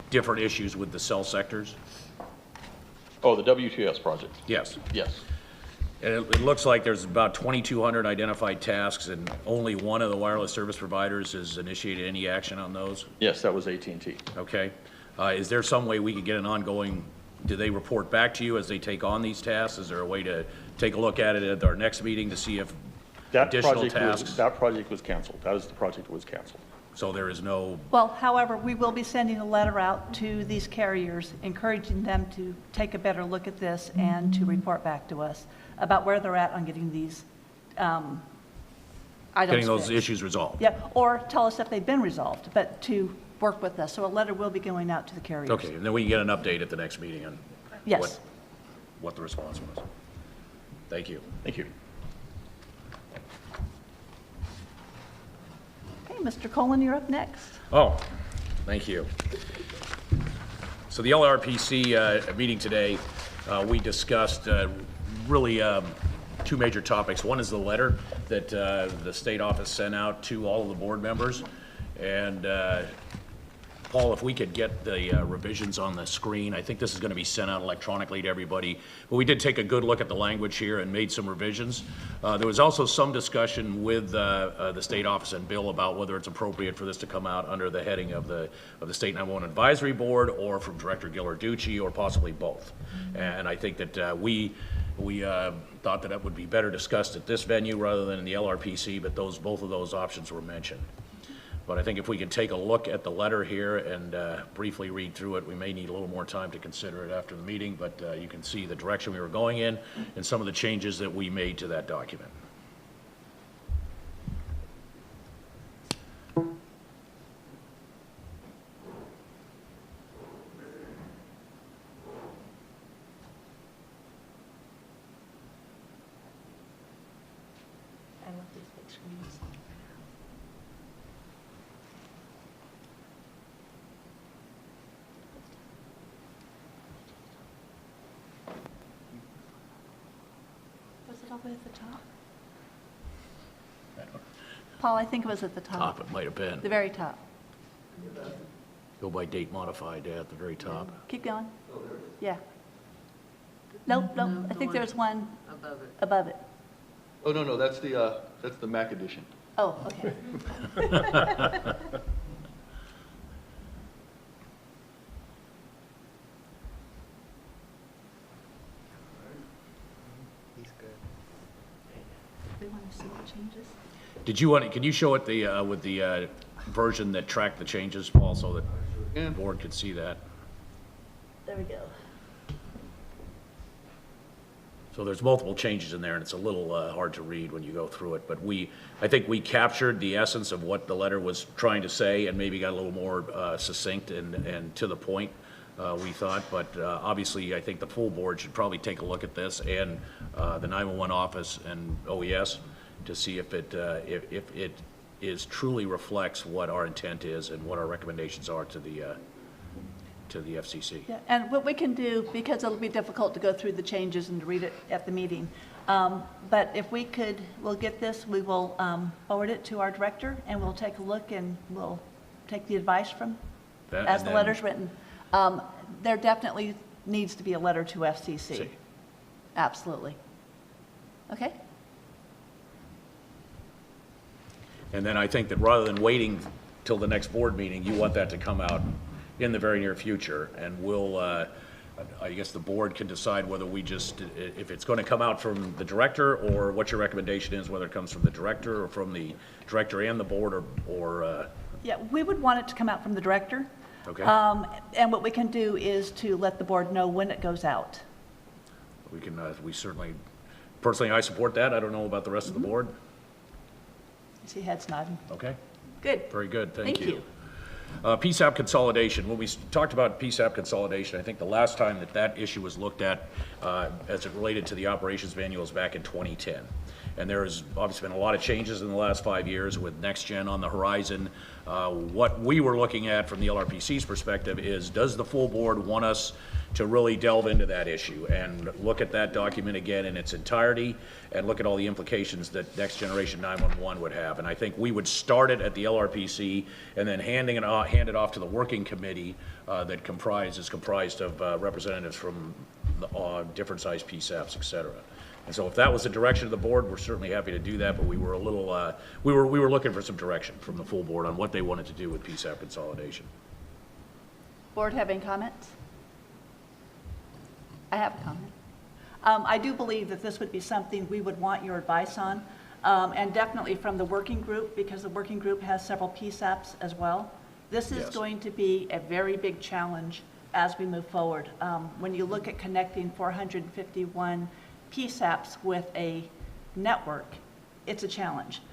different issues with the cell sectors. Oh, the WTOS project. Yes. Yes. And it looks like there's about 2,200 identified tasks, and only one of the wireless service providers has initiated any action on those? Yes, that was AT&T. Okay. Is there some way we could get an ongoing, do they report back to you as they take on these tasks? Is there a way to take a look at it at our next meeting to see if additional tasks? That project was canceled. That was the project that was canceled. So there is no... Well, however, we will be sending a letter out to these carriers, encouraging them to take a better look at this and to report back to us about where they're at on getting these items Getting those fixed. issues resolved. Yeah, or tell us if they've been resolved, but to work with us. So a letter will be going out to the carriers. Okay, and then we can get an update at the next meeting on Yes. what the response was. Thank you. Thank you. Okay, Mr. Colin, you're up next. Oh, thank you. So the LRPC meeting today, we discussed really two major topics. One is the letter that the state office sent out to all of the board members. And Paul, if we could get the revisions on the screen, I think this is going to be sent out electronically to everybody. But we did take a good look at the language here and made some revisions. There was also some discussion with the state office and Bill about whether it's appropriate for this to come out under the heading of the State 911 Advisory Board or from Director Ghilarducci or possibly both. And I think that we thought that it would be better discussed at this venue rather than in the LRPC, but both of those options were mentioned. But I think if we can take a look at the letter here and briefly read through it, we may need a little more time to consider it after the meeting, but you can see the direction we were going in and some of the changes that we made to that document. I love these big screens. Was it all the way at the top? Paul, I think it was at the top. It might have been. The very top. Go by date modified at the very top. Keep going. Yeah. Nope, nope. No, I the think one there's one above it. above it. Oh, no, that's the Mac edition. Oh, okay. He's good. We want to see the changes. Did you want, can you show it with the version that tracked the changes, Paul, so that the board could see that? There we go. So there's multiple changes in there, and it's a little hard to read when you go through it. But I think we captured the essence of what the letter was trying to say and maybe got a little more succinct and to the point, we thought. But obviously, I think the full board should probably take a look at this and the 911 office and OES to see if it truly reflects what our intent is and what our recommendations are to the FCC. Yeah, and what we can do, because it'll be difficult to go through the changes and to read it at the meeting, but if we could, we'll get this, we will forward it to our director, and we'll take a look and we'll take the advice from, That, as and the then- letter's written. There definitely needs to be a letter to FCC. See. Absolutely. Okay? And then I think that rather than waiting till the next board meeting, you want that to come out in the very near future, and we'll I guess the board can decide whether we just, if it's going to come out from the director, or what your recommendation is, whether it comes from the director or from the director and the board, or Yeah, we would want it to come out from the director. okay. And what we can do is to let the board know when it goes out. We can, we certainly, personally, I support that. I don't know about the rest of the board. See heads nodding. Okay, Good. very good, thank Thank you. you. PSAP consolidation, when we talked about PSAP consolidation, I think the last time that that issue was looked at as it related to the operations manual was back in 2010. And there's obviously been a lot of changes in the last 5 years with Next Gen on the horizon. What we were looking at from the LRPC's perspective is, does the full board want us to really delve into that issue and look at that document again in its entirety and look at all the implications that Next Generation 911 would have? And I think we would start it at the LRPC and then hand it off to the working committee that is comprised of representatives from different size PSAPs, et cetera. And so if that was the direction of the board, we're certainly happy to do that, but we were a little, we were looking for some direction from the full board on what they wanted to do with PSAP consolidation. Board having comments? I have a comment. I do believe that this would be something we would want your advice on, and definitely from the working group, because the working group has several PSAPs as well. This is Yes. going to be a very big challenge as we move forward. When you look at connecting 451 PSAPs with a network, it's a challenge.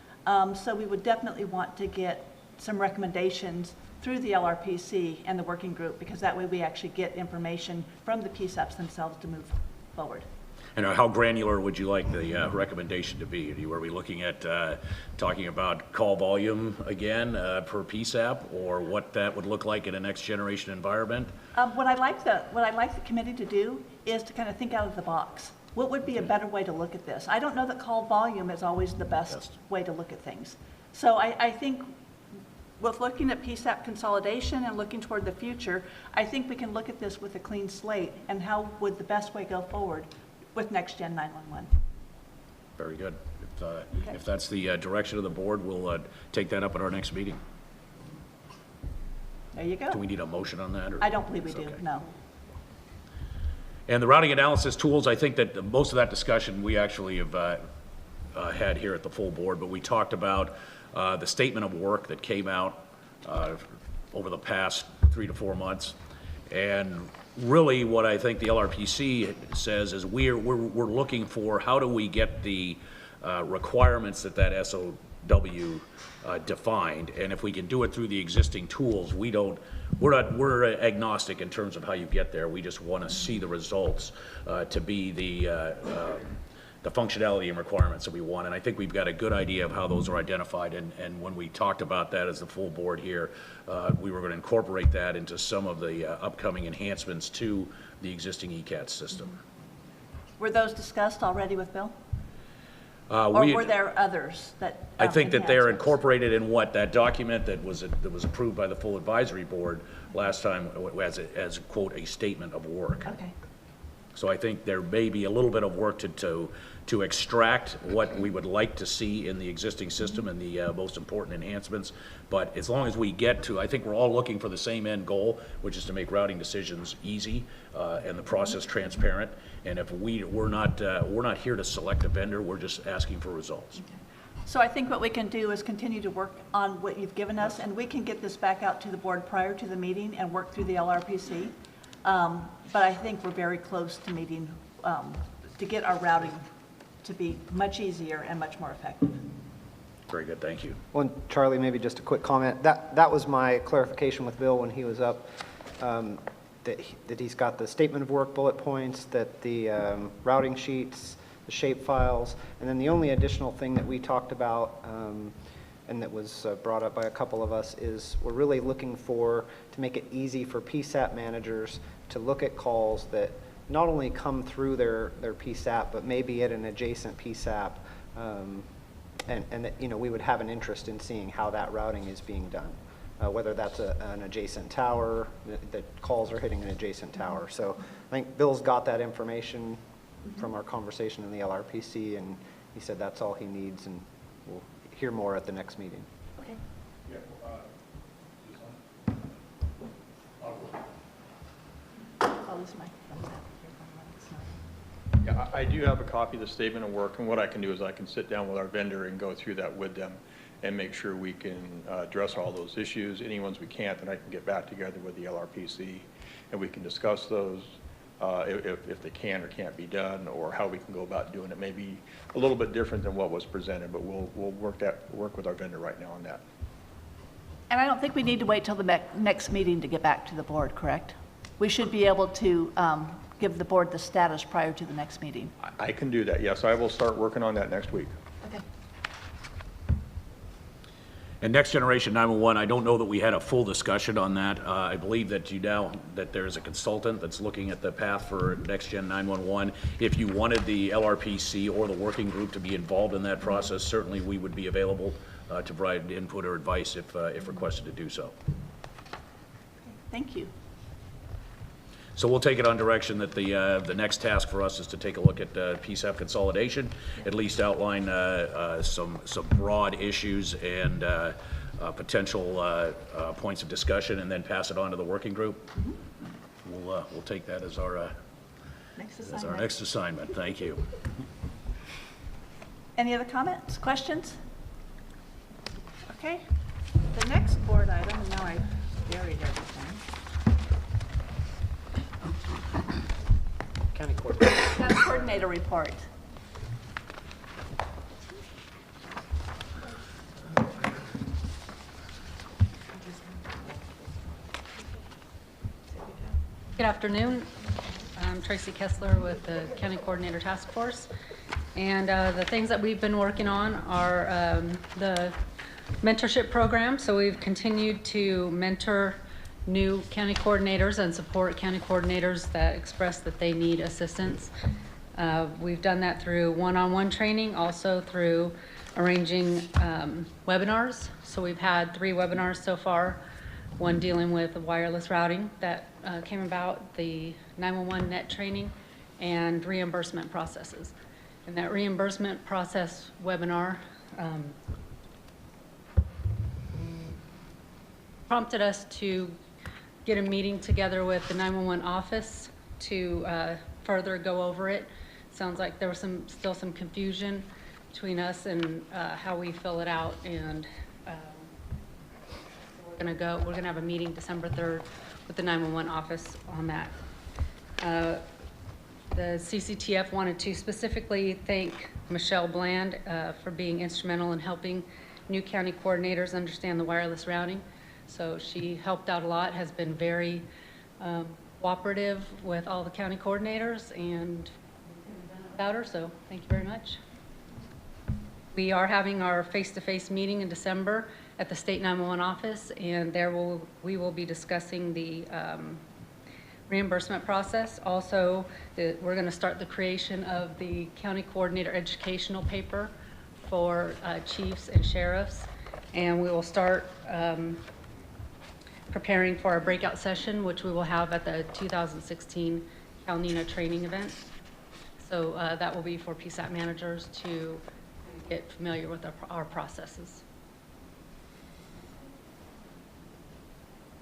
So we would definitely want to get some recommendations through the LRPC and the working group, because that way we actually get information from the PSAPs themselves to move forward. And how granular would you like the recommendation to be? Are we looking at talking about call volume again per PSAP, or what that would look like in a next generation environment? What I'd like the committee to do is to kind of think out of the box. What would be a better way to look at this? I don't know that call volume is always the best way to look at things. So I think with looking at PSAP consolidation and looking toward the future, I think we can look at this with a clean slate and how would the best way go forward with Next Gen 911. Very good. Okay. If that's the direction of the board, we'll take that up at our next meeting. There you go. Do we need a motion on that? Or? I don't believe we It's do, okay. no. And the routing analysis tools, I think that most of that discussion we actually have had here at the full board, but we talked about the statement of work that came out over the past 3 to 4 months. And really what I think the LRPC says is we're looking for, how do we get the requirements that SOW defined, and if we can do it through the existing tools, we're agnostic in terms of how you get there. We just want to see the results to be the functionality and requirements that we want. And I think we've got a good idea of how those are identified. And when we talked about that as the full board here, we were going to incorporate that into some of the upcoming enhancements to the existing ECAT system. Were those discussed already with Bill? Or were there others that? I think that they're enhancements? incorporated in what, that document that was approved by the full advisory board last time as quote, a statement of work. Okay. So I think there may be a little bit of work to extract what we would like to see in the existing system and the most important enhancements. But as long as we get to, I think we're all looking for the same end goal, which is to make routing decisions easy and the process transparent. And if we're not here to select a vendor, we're just asking for results. So I think what we can do is continue to work on what you've given us, and we can get this back out to the board prior to the meeting and work through the LRPC. But I think we're very close to meeting, to get our routing to be much easier and much more effective. Very good, thank you. Well, and Charlie, maybe just a quick comment. That was my clarification with Bill when he was up, that he's got the statement of work bullet points, that the routing sheets, the shape files, and then the only additional thing that we talked about and that was brought up by a couple of us is we're really looking to make it easy for PSAP managers to look at calls that not only come through their PSAP, but maybe at an adjacent PSAP, and that, we would have an interest in seeing how that routing is being done, whether that's an adjacent tower, that calls are hitting an adjacent tower. So I think Bill's got that information from our conversation in the LRPC, and he said that's all he needs, and we'll hear more at the next meeting. Okay. Yeah, I do have a copy of the statement of work, and what I can do is I can sit down with our vendor and go through that with them and make sure we can address all those issues. Any ones we can't, then I can get back together with the LRPC and we can discuss those if they can or can't be done, or how we can go about doing it. Maybe a little bit different than what was presented, but we'll work with our vendor right now on that. And I don't think we need to wait till the next meeting to get back to the board, correct? We should be able to give the board the status prior to the next meeting. I can do that, yes. I will start working on that next week. Okay. And Next Generation 911, I don't know that we had a full discussion on that. I believe that that there's a consultant that's looking at the path for Next Gen 911. If you wanted the LRPC or the working group to be involved in that process, certainly we would be available to provide input or advice if requested to do so. Thank you. So we'll take it on direction that the next task for us is to take a look at PSAP consolidation, at least outline some broad issues and potential points of discussion, and then pass it on to the working group. Mm-hmm. We'll take that as our next assignment. Thank you. Any other comments, questions? Okay. The next board item, and now I've buried everything. County coordinator. County coordinator report. Good afternoon. I'm Tracy Kessler with the County Coordinator Task Force. And the things that we've been working on are the mentorship program. So we've continued to mentor new county coordinators and support county coordinators that express that they need assistance. We've done that through one-on-one training, also through arranging webinars. So we've had 3 webinars so far, one dealing with wireless routing that came about, the 911 net training, and reimbursement processes. And that reimbursement process webinar prompted us to get a meeting together with the 911 office to further go over it. Sounds like there was still some confusion between us and how we fill it out, and we're gonna have a meeting December 3rd with the 911 office on that. The CCTF wanted to specifically thank Michelle Bland for being instrumental in helping new county coordinators understand the wireless routing. So she helped out a lot, has been very cooperative with all the county coordinators, and without her, so thank you very much. We are having our face-to-face meeting in December at the State 911 office, and we will be discussing the reimbursement process. Also, we're going to start the creation of the county coordinator educational paper for chiefs and sheriffs, and we will start preparing for our breakout session, which we will have at the 2016 NENA training event. So that will be for PSAP managers to get familiar with our processes.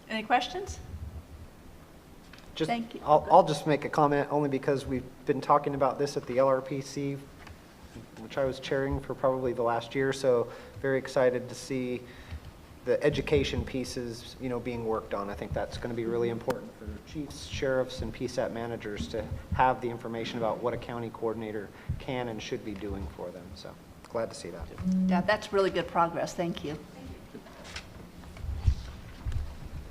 Any questions? Thank you. I'll just make a comment only because we've been talking about this at the LRPC, which I was chairing for probably the last year. So very excited to see the education pieces, being worked on. I think that's going to be really important for chiefs, sheriffs, and PSAP managers to have the information about what a county coordinator can and should be doing for them. So glad to see that. Yeah, that's really good progress. Thank you.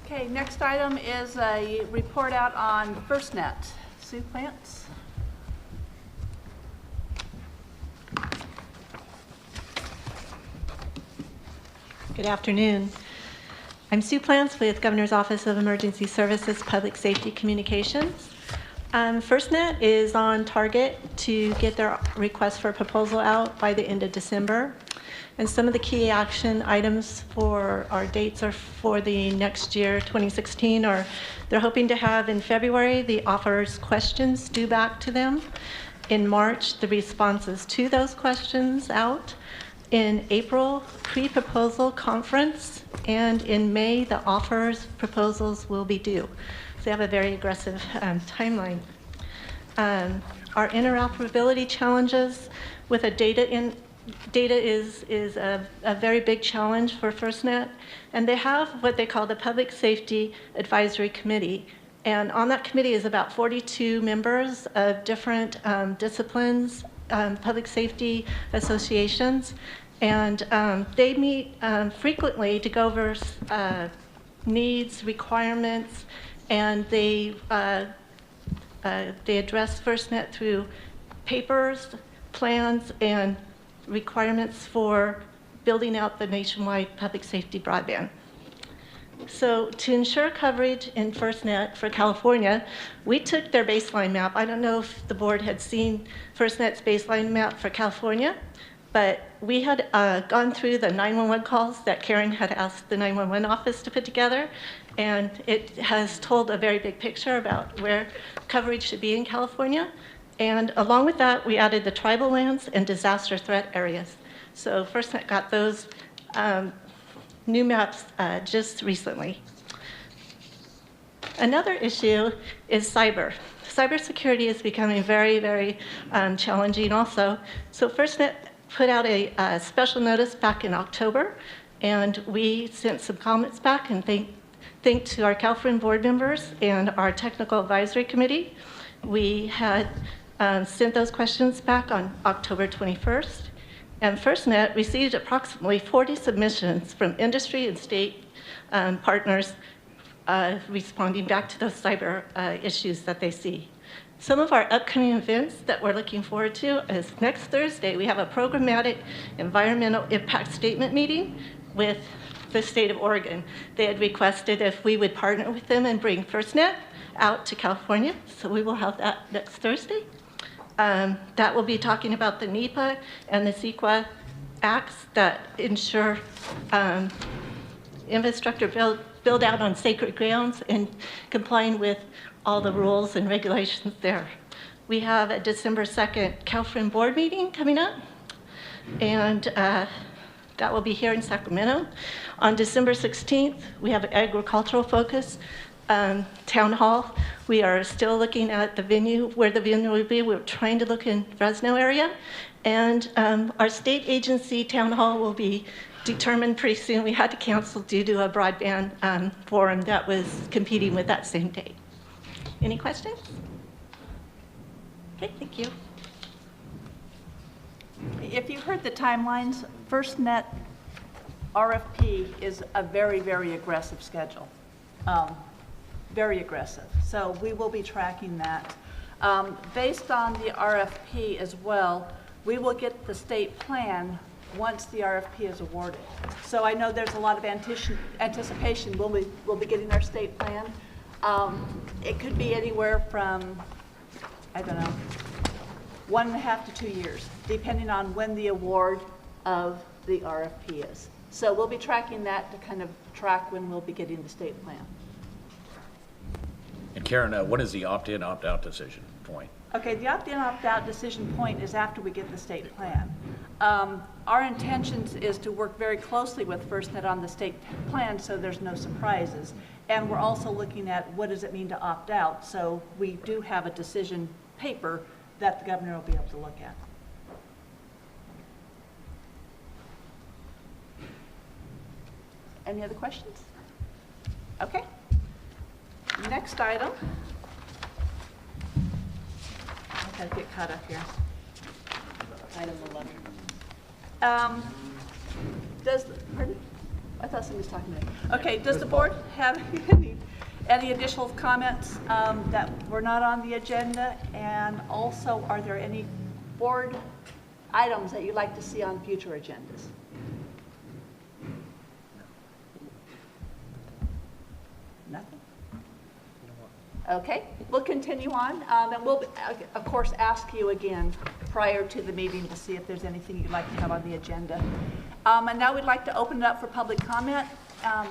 Okay, next item is a report out on FirstNet. Sue Plants. Good afternoon. I'm Sue Plants with Governor's Office of Emergency Services Public Safety Communications. FirstNet is on target to get their request for proposal out by the end of December. And some of the key action items for our dates are for the next year, 2016, are they're hoping to have in February the offer's questions due back to them. In March, the responses to those questions out. In April, pre-proposal conference, and in May, the offer's proposals will be due. So They have a very aggressive timeline. Our interoperability challenges with data is a very big challenge for FirstNet, and they have what they call the Public Safety Advisory Committee. And on that committee is about 42 members of different disciplines, public safety associations, and they meet frequently to go over needs, requirements, and they address FirstNet through papers, plans, and requirements for building out the nationwide public safety broadband. So to ensure coverage in FirstNet for California, we took their baseline map. I don't know if the board had seen FirstNet's baseline map for California, but we had gone through the 911 calls that Karen had asked the 911 office to put together, and it has told a very big picture about where coverage should be in California. And along with that, we added the tribal lands and disaster threat areas. So FirstNet got those new maps just recently. Another issue is cyber. Cybersecurity is becoming very, very challenging also. So FirstNet put out a special notice back in October, and we sent some comments back and thank to our California board members and our technical advisory committee. We had sent those questions back on October 21st. And FirstNet received approximately 40 submissions from industry and state partners responding back to those cyber issues that they see. Some of our upcoming events that we're looking forward to is next Thursday, we have a programmatic environmental impact statement meeting with the state of Oregon. They had requested if we would partner with them and bring FirstNet out to California, so we will have that next Thursday. That will be talking about the NEPA and the CEQA acts that ensure infrastructure build out on sacred grounds and complying with all the rules and regulations there. We have a December 2nd California board meeting coming up, and that will be here in Sacramento. On December 16th, we have an agricultural focus town hall. We are still looking at the venue, where the venue will be. We're trying to look in Fresno area. And our state agency town hall will be determined pretty soon. We had to cancel due to a broadband forum that was competing with that same date. Any questions? Okay, thank you. If you heard the timelines, FirstNet RFP is a very, very aggressive schedule. Very aggressive. So we will be tracking that. Based on the RFP as well, we will get the state plan once the RFP is awarded. So I know there's a lot of anticipation. We'll be getting our state plan. It could be anywhere from, I don't know, 1.5 to 2 years, depending on when the award of the RFP is. So we'll be tracking that to kind of track when we'll be getting the state plan. And Karen, what is the opt-in, opt-out decision point? Okay, the opt-in, opt-out decision point is after we get the state plan. Our intentions is to work very closely with FirstNet on the state plan so there's no surprises. And we're also looking at what does it mean to opt out. So we do have a decision paper that the governor will be able to look at. Any other questions? Okay. Next item. I gotta get caught up here. Item 11. Pardon? I thought somebody was talking to me. Okay, does the board have any additional comments that were not on the agenda? And also, are there any board items that you'd like to see on future agendas? Nothing? Okay, we'll continue on, and we'll, of course, ask you again prior to the meeting to see if there's anything you'd like to have on the agenda. And now we'd like to open it up for public comment.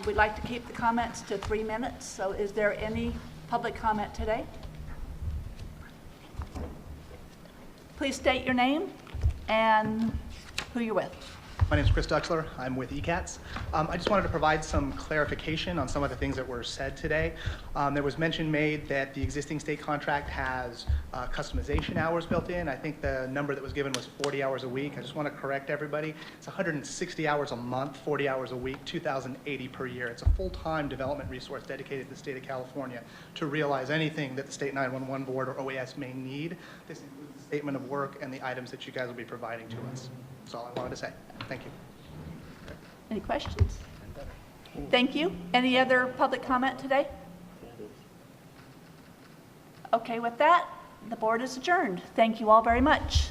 We'd like to keep the comments to 3 minutes, so is there any public comment today? Please state your name and who you're with. My name is Chris Duxler. I'm with ECATS. I just wanted to provide some clarification on some of the things that were said today. There was mention made that the existing state contract has customization hours built in. I think the number that was given was 40 hours a week. I just want to correct everybody. It's 160 hours a month, 40 hours a week, 2,080 per year. It's a full-time development resource dedicated to the state of California to realize anything that the State 911 Board or OAS may need. This includes the statement of work and the items that you guys will be providing to us. That's all I wanted to say. Thank you. Any questions? Thank you. Any other public comment today? Okay, with that, the board is adjourned. Thank you all very much.